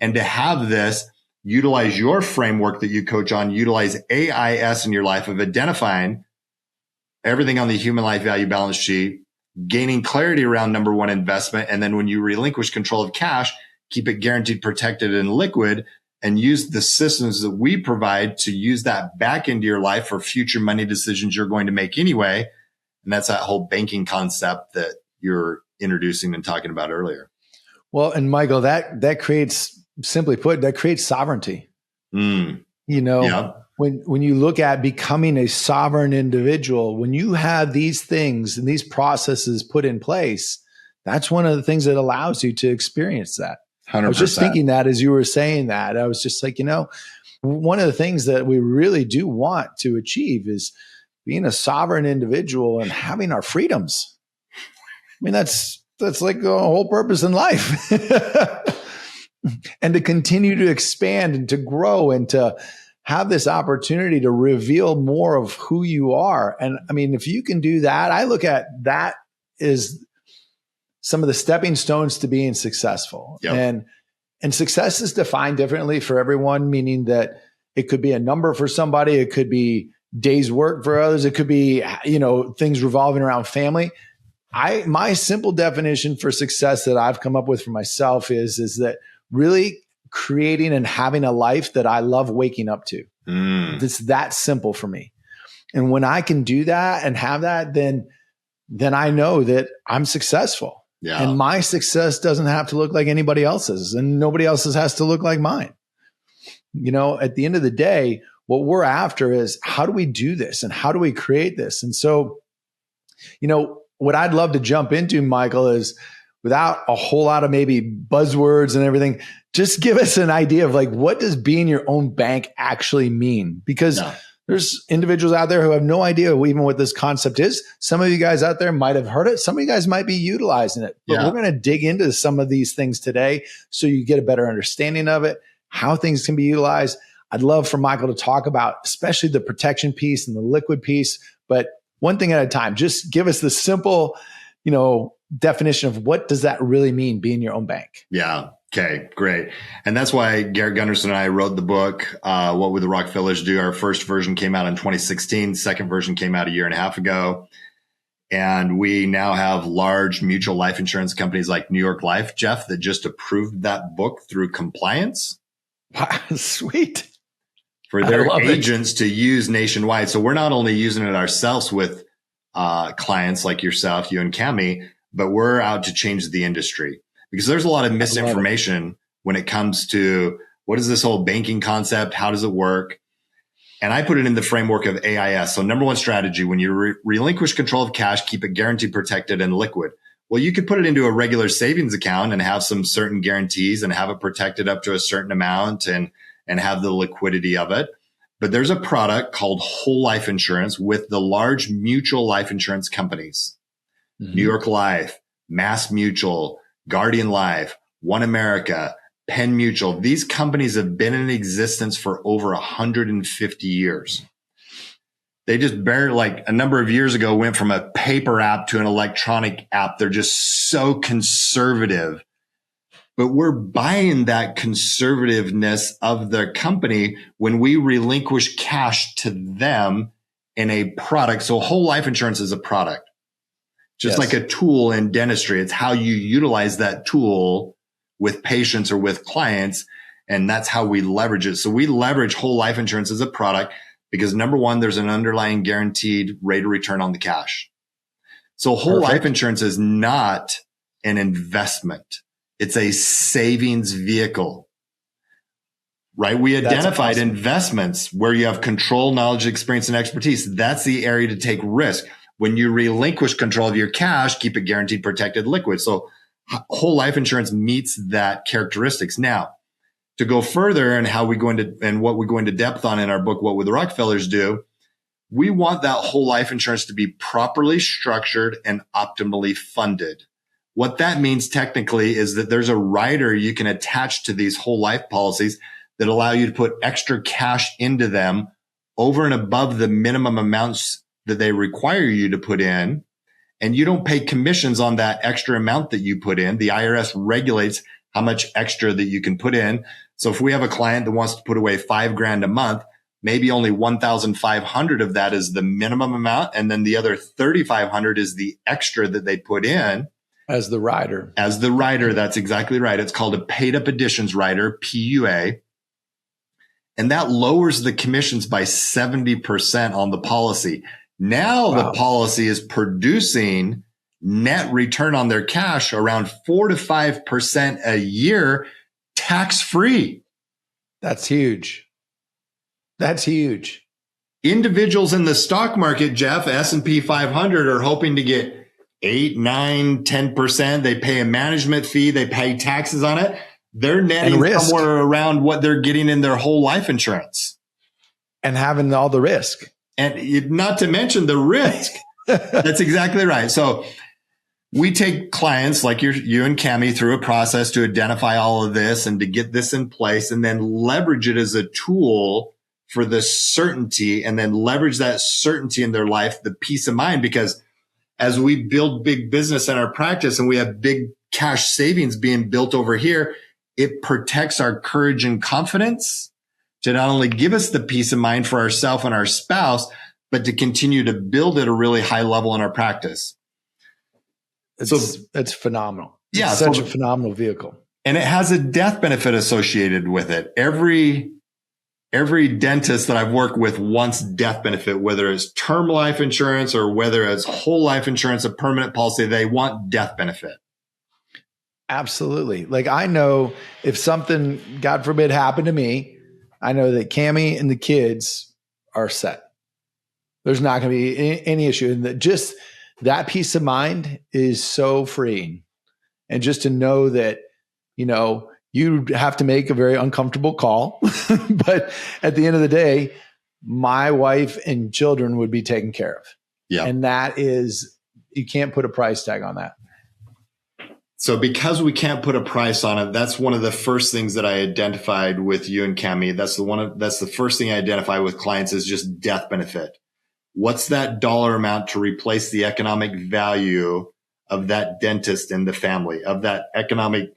And to have this, utilize your framework that you coach on, utilize AIS in your life of identifying everything on the human life value balance sheet, gaining clarity around number one, investment. And then when you relinquish control of cash, keep it guaranteed, protected, and liquid, and use the systems that we provide to use that back into your life for future money decisions you're going to make anyway. And that's that whole banking concept that you're introducing and talking about earlier. Well, and Michael, that creates, simply put, that creates sovereignty. You know, Yeah. when you look at becoming a sovereign individual, when you have these things and these processes put in place, that's one of the things that allows you to experience that. 100%. I was just thinking that as you were saying that, I was just like, you know, one of the things that we really do want to achieve is being a sovereign individual and having our freedoms. I mean, that's like the whole purpose in life. And to continue to expand and to grow and to have this opportunity to reveal more of who you are. And I mean, if you can do that, I look at that as some of the stepping stones to being successful. Yep. And success is defined differently for everyone, meaning that it could be a number for somebody. It could be days work for others. It could be, you know, things revolving around family. My simple definition for success that I've come up with for myself is that really creating and having a life that I love waking up to. It's that simple for me. And when I can do that and have that, then I know that I'm successful. Yeah. And my success doesn't have to look like anybody else's, and nobody else's has to look like mine. You know, at the end of the day, what we're after is how do we do this and how do we create this? And so, you know, what I'd love to jump into, Michael, is without a whole lot of maybe buzzwords and everything, just give us an idea of like, what does being your own bank actually mean? Because there's individuals out there who have no idea even what this concept is. Some of you guys out there might have heard it. Some of you guys might be utilizing it, but we're going to dig into some of these things today so you get a better understanding of it, how things can be utilized. I'd love for Michael to talk about, especially the protection piece and the liquid piece, but one thing at a time. Just give us the simple, you know, definition of what does that really mean, being your own bank? Yeah. Okay, great. And that's why Garrett Gunderson and I wrote the book, What Would the Rockefellers Do? Our first version came out in 2016. Second version came out a year and a half ago. And we now have large mutual life insurance companies like New York Life, Jeff, that just approved that book through compliance. Sweet. For their agents to use nationwide. So we're not only using it ourselves with clients like yourself, you and Cami, but we're out to change the industry. Because there's a lot of misinformation when it comes to what is this whole banking concept? How does it work? And I put it in the framework of AIS. So number one strategy, when you relinquish control of cash, keep it guaranteed, protected, and liquid. Well, you could put it into a regular savings account and have some certain guarantees and have it protected up to a certain amount and have the liquidity of it. But there's a product called whole life insurance with the large mutual life insurance companies, New York Life, Mass Mutual, Guardian Life, One America, Penn Mutual. These companies have been in existence for over 150 years. They just barely, like a number of years ago, went from a paper app to an electronic app. They're just so conservative. But we're buying that conservativeness of their company when we relinquish cash to them in a product. So whole life insurance is a product. Just like a tool in dentistry, it's how you utilize that tool with patients or with clients. And that's how we leverage it. So we leverage whole life insurance as a product because number one, there's an underlying guaranteed rate of return on the cash. So whole life insurance is not an investment. It's a savings vehicle, right? We identified investments where you have control, knowledge, experience, and expertise. That's the area to take risk. When you relinquish control of your cash, keep it guaranteed, protected, liquid. So whole life insurance meets that characteristics. Now, to go further and what we go into depth on in our book, What Would the Rockefellers Do? We want that whole life insurance to be properly structured and optimally funded. What that means technically is that there's a rider you can attach to these whole life policies that allow you to put extra cash into them over and above the minimum amounts that they require you to put in. And you don't pay commissions on that extra amount that you put in. The IRS regulates how much extra that you can put in. So if we have a client that wants to put away $5,000 a month, maybe only 1,500 of that is the minimum amount. And then the other 3,500 is the extra that they put in. As the rider. As the rider. That's exactly right. It's called a paid up additions rider, PUA. And that lowers the commissions by 70% on the policy. Now the policy is producing net return on their cash around 4 to 5% a year, tax free. That's huge. That's huge. Individuals in the stock market, Jeff, S&P 500 are hoping to get 8, 9, 10%. They pay a management fee. They pay taxes on it. They're netting somewhere around what they're getting in their whole life insurance. And having all the risk. And not to mention the risk. That's exactly right. So we take clients like you and Cammie through a process to identify all of this and to get this in place and then leverage it as a tool for the certainty and then leverage that certainty in their life, the peace of mind, because as we build big business in our practice and we have big cash savings being built over here, it protects our courage and confidence to not only give us the peace of mind for ourselves and our spouse, but to continue to build at a really high level in our practice. It's phenomenal. Yeah. It's such a phenomenal vehicle. And it has a death benefit associated with it. Every dentist that I've worked with wants death benefit, whether it's term life insurance or whether it's whole life insurance, a permanent policy, they want death benefit. Absolutely. Like I know if something, God forbid, happened to me, I know that Cammie and the kids are set. There's not going to be any issue. And just that peace of mind is so freeing. And just to know that, you have to make a very uncomfortable call, but at the end of the day, my wife and children would be taken care of. Yeah. And that is, you can't put a price tag on that. So because we can't put a price on it, that's one of the first things that I identified with you and Cammie. That's the first thing I identify with clients is just death benefit. What's that dollar amount to replace the economic value of that dentist in the family, of that economic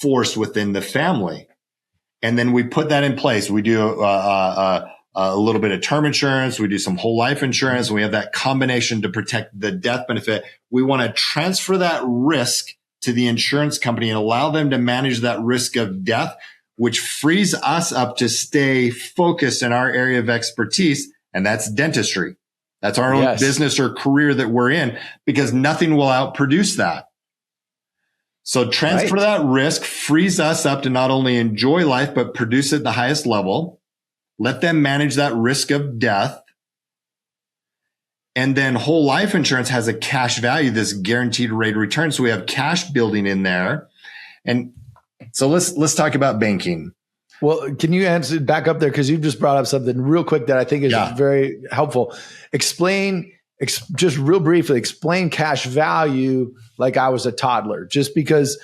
force within the family? And then we put that in place. We do a little bit of term insurance. We do some whole life insurance. And we have that combination to protect the death benefit. We want to transfer that risk to the insurance company and allow them to manage that risk of death, which frees us up to stay focused in our area of expertise. And that's dentistry. That's our own business or career that we're in, because nothing will outproduce that. So transfer that risk, frees us up to not only enjoy life, but produce at the highest level. Let them manage that risk of death. And then whole life insurance has a cash value, this guaranteed rate of return. So we have cash building in there. And so let's talk about banking. Well, can you answer back up there? Because you just brought up something real quick that I think is very helpful. Just real briefly, explain cash value like I was a toddler, just because,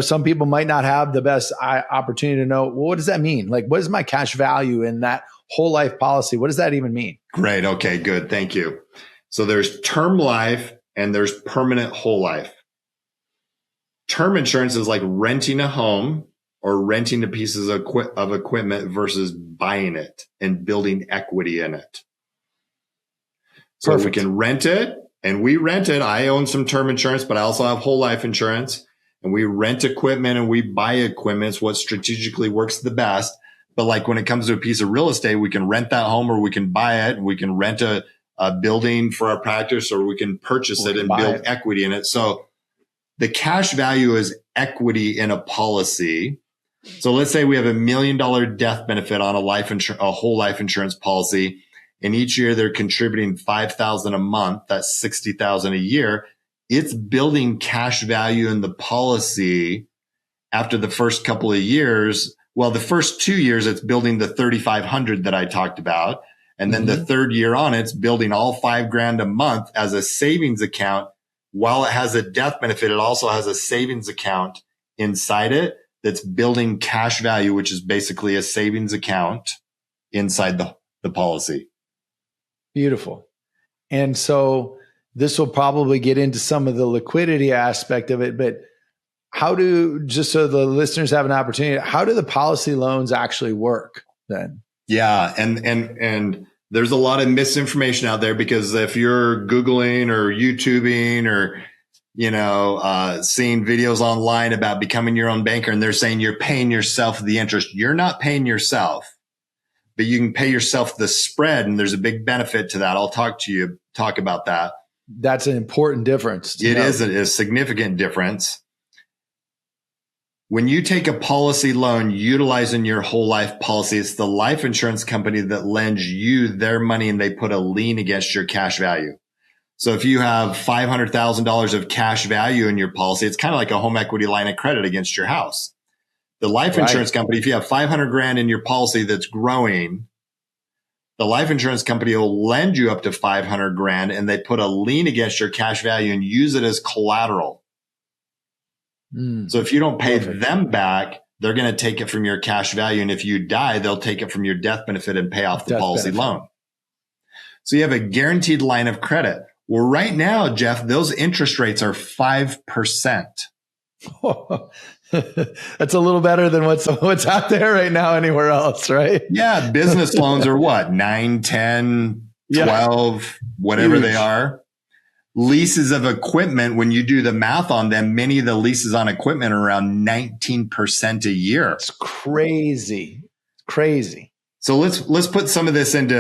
some people might not have the best opportunity to know, well, what does that mean? Like, what is my cash value in that whole life policy? What does that even mean? Great. Okay, good. Thank you. So there's term life and there's permanent whole life. Term insurance is like renting a home or renting a piece of equipment versus buying it and building equity in it. So we can rent it, and we rent it. I own some term insurance, but I also have whole life insurance, and we rent equipment and we buy equipment. It's what strategically works the best. But like when it comes to a piece of real estate, we can rent that home or we can buy it. We can rent a building for our practice, or we can purchase it and build equity in it. So the cash value is equity in a policy. So let's say we have $1 million death benefit on a whole life insurance policy. And each year they're contributing $5,000 a month. That's $60,000 a year. It's building cash value in the policy after the first couple of years. Well, the first 2 years, it's building the $3,500 that I talked about. And then the third year on, it's building all $5,000 a month as a savings account. While it has a death benefit, it also has a savings account inside it that's building cash value, which is basically a savings account inside the policy. Beautiful. And so this will probably get into some of the liquidity aspect of it, but just so the listeners have an opportunity, how do the policy loans actually work then? Yeah. And there's a lot of misinformation out there, because if you're Googling or YouTubing or, seeing videos online about becoming your own banker, and they're saying you're paying yourself the interest, you're not paying yourself, but you can pay yourself the spread. And there's a big benefit to that. I'll talk about that. That's an important difference. It is a significant difference. When you take a policy loan utilizing your whole life policy, it's the life insurance company that lends you their money and they put a lien against your cash value. So if you have $500,000 of cash value in your policy, it's kind of like a home equity line of credit against your house. The life insurance company, if you have 500 grand in your policy that's growing, the life insurance company will lend you up to 500 grand and they put a lien against your cash value and use it as collateral. So if you don't pay them back, they're going to take it from your cash value. And if you die, they'll take it from your death benefit and pay off the policy loan. So you have a guaranteed line of credit. Well, right now, Jeff, those interest rates are 5%. That's a little better than what's out there right now anywhere else, right? Yeah. Business loans are what? 9, 10, 12, whatever they are. Leases of equipment, when you do the math on them, many of the leases on equipment are around 19% a year. It's crazy. Crazy. So let's put some of this into,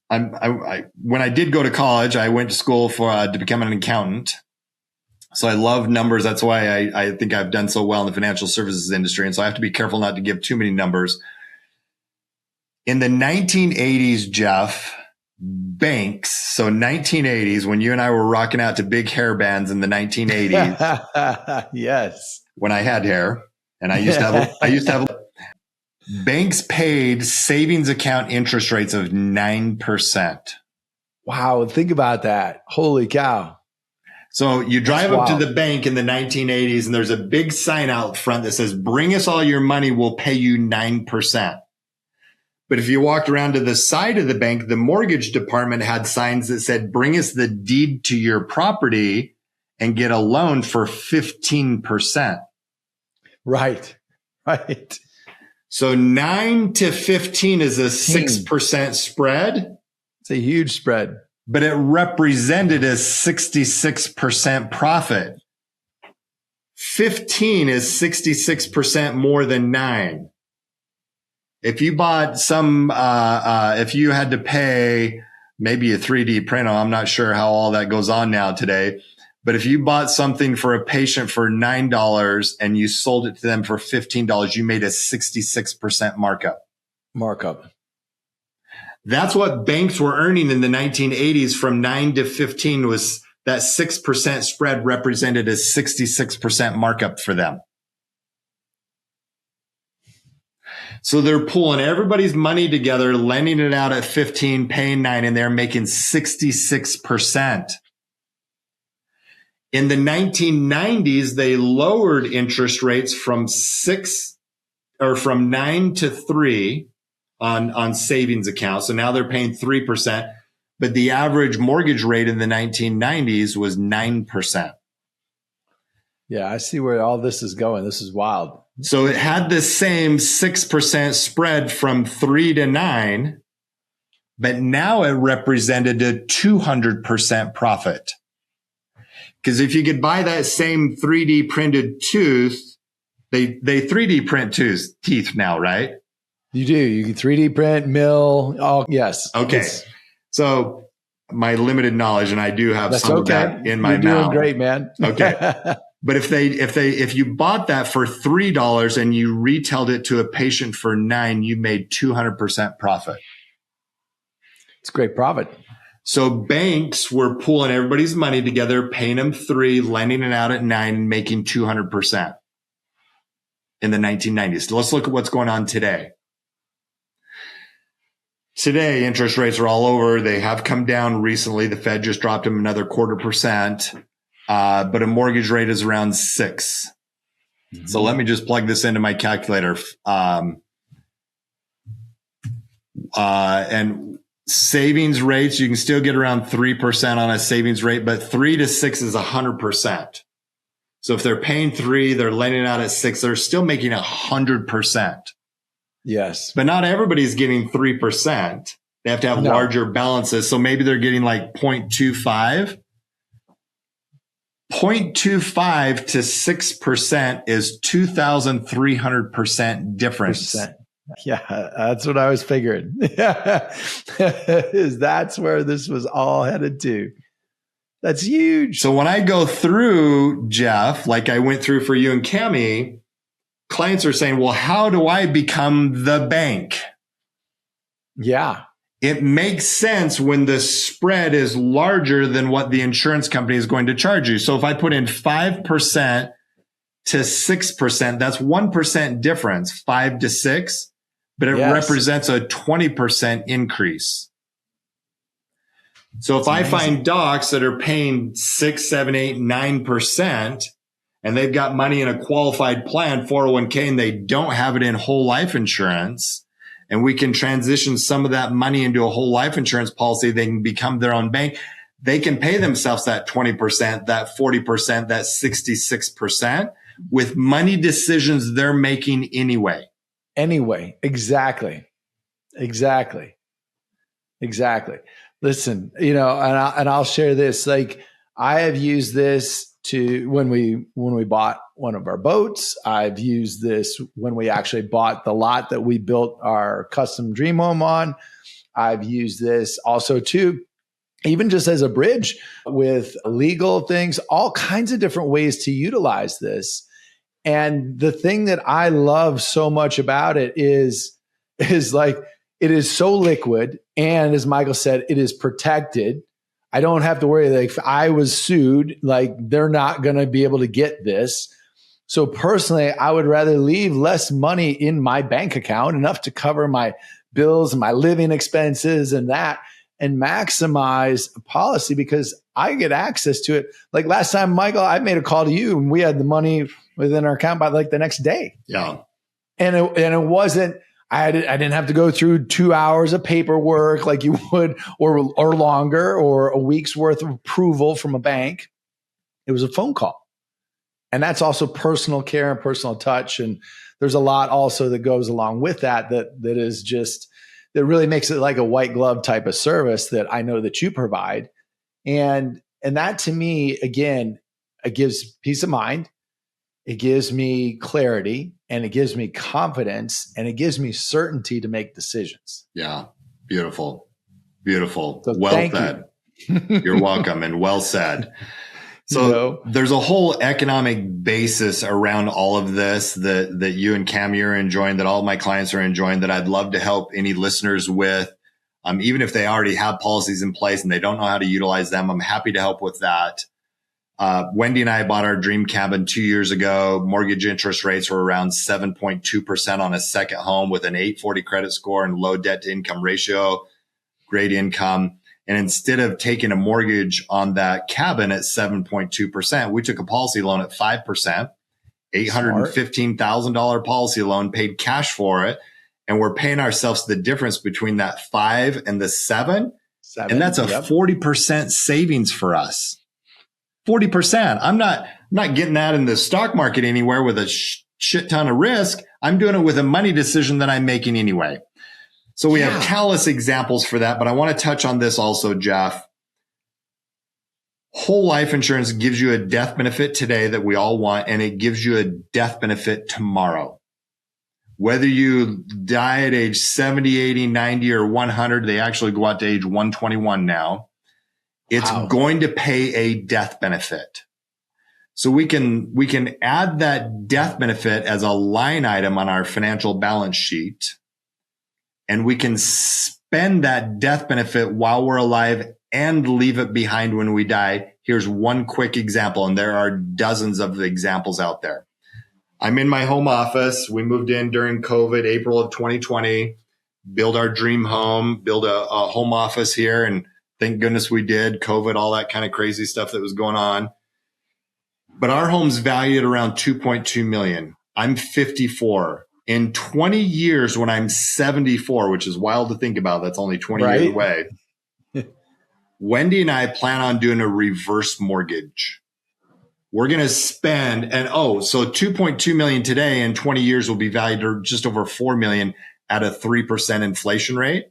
when I did go to college, I went to school to become an accountant. So I love numbers. That's why I think I've done so well in the financial services industry. And so I have to be careful not to give too many numbers. In the 1980s, Jeff, banks, so 1980s, when you and I were rocking out to big hair bands in the 1980s. Yes. When I had hair, and I used to have banks paid savings account interest rates of 9%. Wow. Think about that. Holy cow. So you drive up to the bank in the 1980s and there's a big sign out front that says, bring us all your money. We'll pay you 9%. But if you walked around to the side of the bank, the mortgage department had signs that said, bring us the deed to your property and get a loan for 15%. Right. Right. So 9 to 15 is a 6% spread. It's a huge spread. But it represented a 66% profit. 15 is 66% more than 9. If you bought if you had to pay maybe a 3D printer, I'm not sure how all that goes on now today, but if you bought something for a patient for $9 and you sold it to them for $15, you made a 66% markup. That's what banks were earning in the 1980s from 9 to 15 was that 6% spread represented a 66% markup for them. So they're pulling everybody's money together, lending it out at 15, paying 9, and they're making 66%. In the 1990s, they lowered interest rates from 9 to 3 on savings accounts. So now they're paying 3%, but the average mortgage rate in the 1990s was 9%. Yeah, I see where all this is going. This is wild. So it had the same 6% spread from 3 to 9, but now it represented a 200% profit. Because if you could buy that same 3D printed tooth, they 3D print teeth now, right? You do. You can 3D print, mill. Oh, yes. Okay. So my limited knowledge, and I do have some of that in my mouth. You're doing great, man. Okay. But if you bought that for $3 and you retailed it to a patient for $9, you made 200% profit. It's great profit. So banks were pulling everybody's money together, paying them 3, lending it out at 9, and making 200% in the 1990s. So let's look at what's going on today. Today, interest rates are all over. They have come down recently. The Fed just dropped them another 0.25%. But a mortgage rate is around 6. Mm-hmm. So let me just plug this into my calculator. And savings rates, you can still get around 3% on a savings rate, but 3 to 6 is 100%. So if they're paying 3, they're lending out at 6, they're still making 100%. Yes. But not everybody's getting 3%. They have to have larger balances. So maybe they're getting like 0.25. 0.25 to 6% is 2,300% difference. Yeah, that's what I was figuring. That's where this was all headed to. That's huge. So when I go through, Jeff, like I went through for you and Cammie, clients are saying, well, how do I become the bank? Yeah. It makes sense when the spread is larger than what the insurance company is going to charge you. So if I put in 5% to 6%, that's 1% difference, 5 to 6, but it represents a 20% increase. So if I find docs that are paying 6, 7, 8, 9%, and they've got money in a qualified plan, 401k, and they don't have it in whole life insurance, and we can transition some of that money into a whole life insurance policy, they can become their own bank. They can pay themselves that 20%, that 40%, that 66% with money decisions they're making anyway. Exactly. Listen, and I'll share this. Like, I have used this to when we bought one of our boats. I've used this when we actually bought the lot that we built our custom dream home on. I've used this also too, even just as a bridge with legal things, all kinds of different ways to utilize this. And the thing that I love so much about it is like, it is so liquid. And as Michael said, it is protected. I don't have to worry that if I was sued, like they're not going to be able to get this. So personally, I would rather leave less money in my bank account, enough to cover my bills and my living expenses and that, and maximize a policy because I get access to it. Like last time, Michael, I made a call to you and we had the money within our account by like the next day. Yeah. And it wasn't, I didn't have to go through 2 hours of paperwork like you would, or longer, or a week's worth of approval from a bank. It was a phone call. And that's also personal care and personal touch. And there's a lot also that goes along with that is just, that really makes it like a white glove type of service that I know that you provide. And that to me, again, it gives peace of mind. It gives me clarity, and it gives me confidence, and it gives me certainty to make decisions. Yeah. Beautiful. Beautiful. So well said. You're welcome, and well said. So there's a whole economic basis around all of this that you and Cammie are enjoying, that all my clients are enjoying, that I'd love to help any listeners with. Even if they already have policies in place and they don't know how to utilize them, I'm happy to help with that. Wendy and I bought our dream cabin 2 years ago. Mortgage interest rates were around 7.2% on a second home with an 840 credit score and low debt to income ratio, great income. And instead of taking a mortgage on that cabin at 7.2%, we took a policy loan at 5%, $815,000 policy loan, paid cash for it. And we're paying ourselves the difference between that 5 and the 7. And that's a 40% savings for us. 40%. I'm not getting that in the stock market anywhere with a shit ton of risk. I'm doing it with a money decision that I'm making anyway. So we have countless examples for that, but I want to touch on this also, Jeff. Whole life insurance gives you a death benefit today that we all want, and it gives you a death benefit tomorrow. Whether you die at age 70, 80, 90, or 100, they actually go out to age 121 now. It's going to pay a death benefit. So we can add that death benefit as a line item on our financial balance sheet, and we can spend that death benefit while we're alive and leave it behind when we die. Here's one quick example, and there are dozens of examples out there. I'm in my home office. We moved in during COVID, April of 2020, build our dream home, build a home office here, and thank goodness we did. COVID, all that kind of crazy stuff that was going on. But our home's valued around $2.2 million. I'm 54. In 20 years, when I'm 74, which is wild to think about, that's only 20 years away, Wendy and I plan on doing a reverse mortgage. We're going to spend, so $2.2 million today in 20 years will be valued at just over $4 million. at a 3% inflation rate.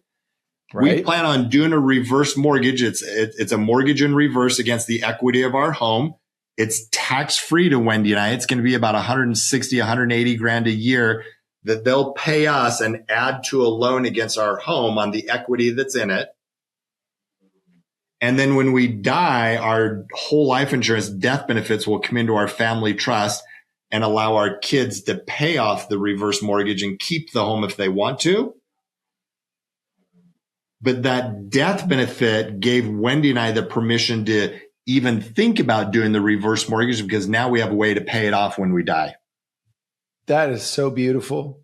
Right. We plan on doing a reverse mortgage. It's a mortgage in reverse against the equity of our home. It's tax-free to Wendy and I. It's going to be about 160, 180 grand a year that they'll pay us and add to a loan against our home on the equity that's in it. And then when we die, our whole life insurance death benefits will come into our family trust and allow our kids to pay off the reverse mortgage and keep the home if they want to. But that death benefit gave Wendy and I the permission to even think about doing the reverse mortgage because now we have a way to pay it off when we die. That is so beautiful.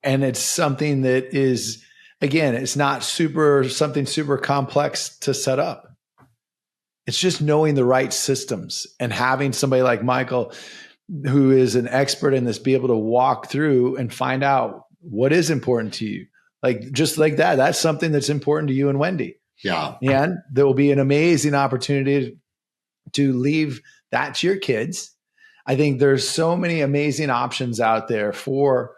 And it's something that is, again, it's not something super complex to set up. It's just knowing the right systems and having somebody like Michael, who is an expert in this, be able to walk through and find out what is important to you. Like, just like that, that's something that's important to you and Wendy. Yeah. And there will be an amazing opportunity to leave that to your kids. I think there's so many amazing options out there for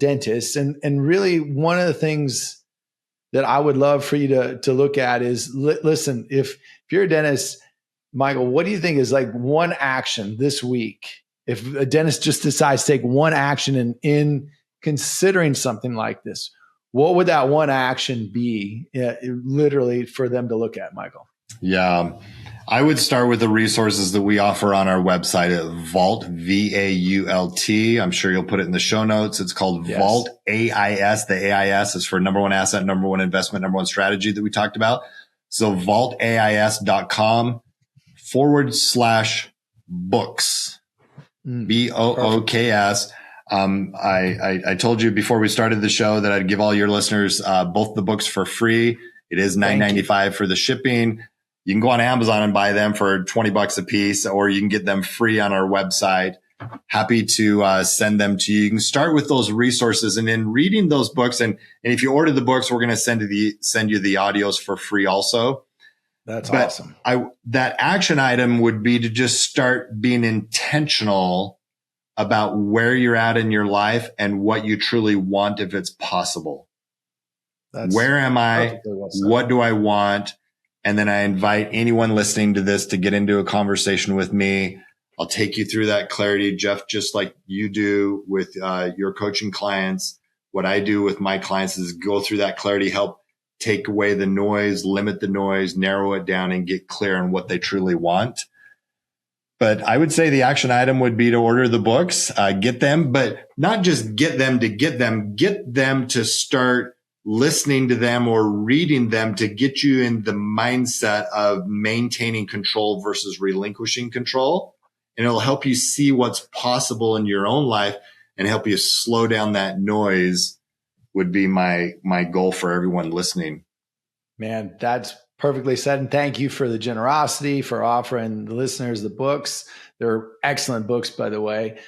dentists. And really one of the things that I would love for you to look at is, listen, if you're a dentist, Michael, what do you think is like one action this week? If a dentist just decides to take one action in considering something like this, what would that one action be, literally, for them to look at, Michael? Yeah, I would start with the resources that we offer on our website at Vault, VAULT. I'm sure you'll put it in the show notes. It's called Vault A.S. The AIS is for number one asset, number one investment, number one strategy that we talked about. So vaultais.com/books, BOOKS. I told you before we started the show that I'd give all your listeners both the books for free. It is $9.95 for the shipping. You can go on Amazon and buy them for $20 a piece, or you can get them free on our website. Happy to send them to you. You can start with those resources, and in reading those books, and if you order the books, we're going to send you the audios for free also. That's awesome. That action item would be to just start being intentional about where you're at in your life and what you truly want if it's possible. Where am I? What do I want? And then I invite anyone listening to this to get into a conversation with me. I'll take you through that clarity, Jeff, just like you do with your coaching clients. What I do with my clients is go through that clarity, help take away the noise, limit the noise, narrow it down, and get clear on what they truly want. But I would say the action item would be to order the books, get them, but not just get them to start listening to them or reading them to get you in the mindset of maintaining control versus relinquishing control. And it'll help you see what's possible in your own life and help you slow down that noise would be my goal for everyone listening. Man, that's perfectly said. And thank you for the generosity, for offering the listeners the books. They're excellent books, by the way.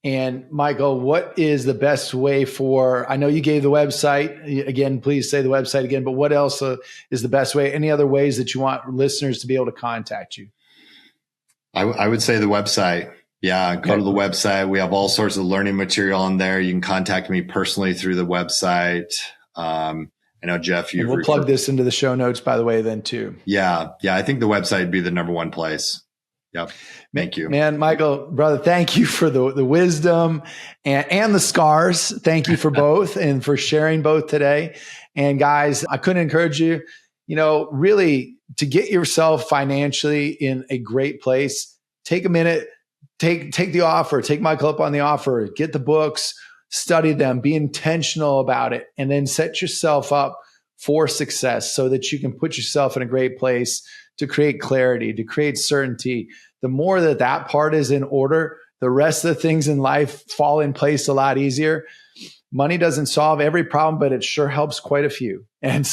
And Michael, what is the best way I know you gave the website again, please say the website again, but what else is the best way? Any other ways that you want listeners to be able to contact you? I would say the website. Yeah. Go to the website. We have all sorts of learning material on there. You can contact me personally through the website. I know, Jeff, we'll plug this into the show notes, by the way, then too. Yeah. I think the website would be the number one place. Yep. Thank you. Man, Michael, brother, thank you for the wisdom and the scars. Thank you for both and for sharing both today. And guys, I couldn't encourage you, really to get yourself financially in a great place. Take a minute, take the offer, take Michael up on the offer, get the books, study them, be intentional about it, and then set yourself up for success so that you can put yourself in a great place to create clarity, to create certainty. The more that part is in order, the rest of the things in life fall in place a lot easier. Money doesn't solve every problem, but it sure helps quite a few. And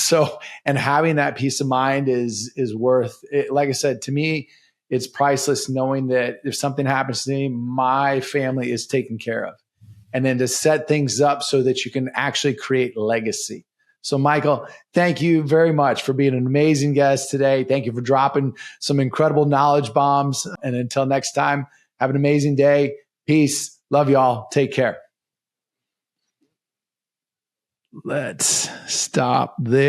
having that peace of mind is worth it. Like I said, to me, it's priceless knowing that if something happens to me, my family is taken care of. And then to set things up so that you can actually create legacy. So Michael, thank you very much for being an amazing guest today. Thank you for dropping some incredible knowledge bombs. And until next time, have an amazing day. Peace. Love y'all. Take care. let's stop there.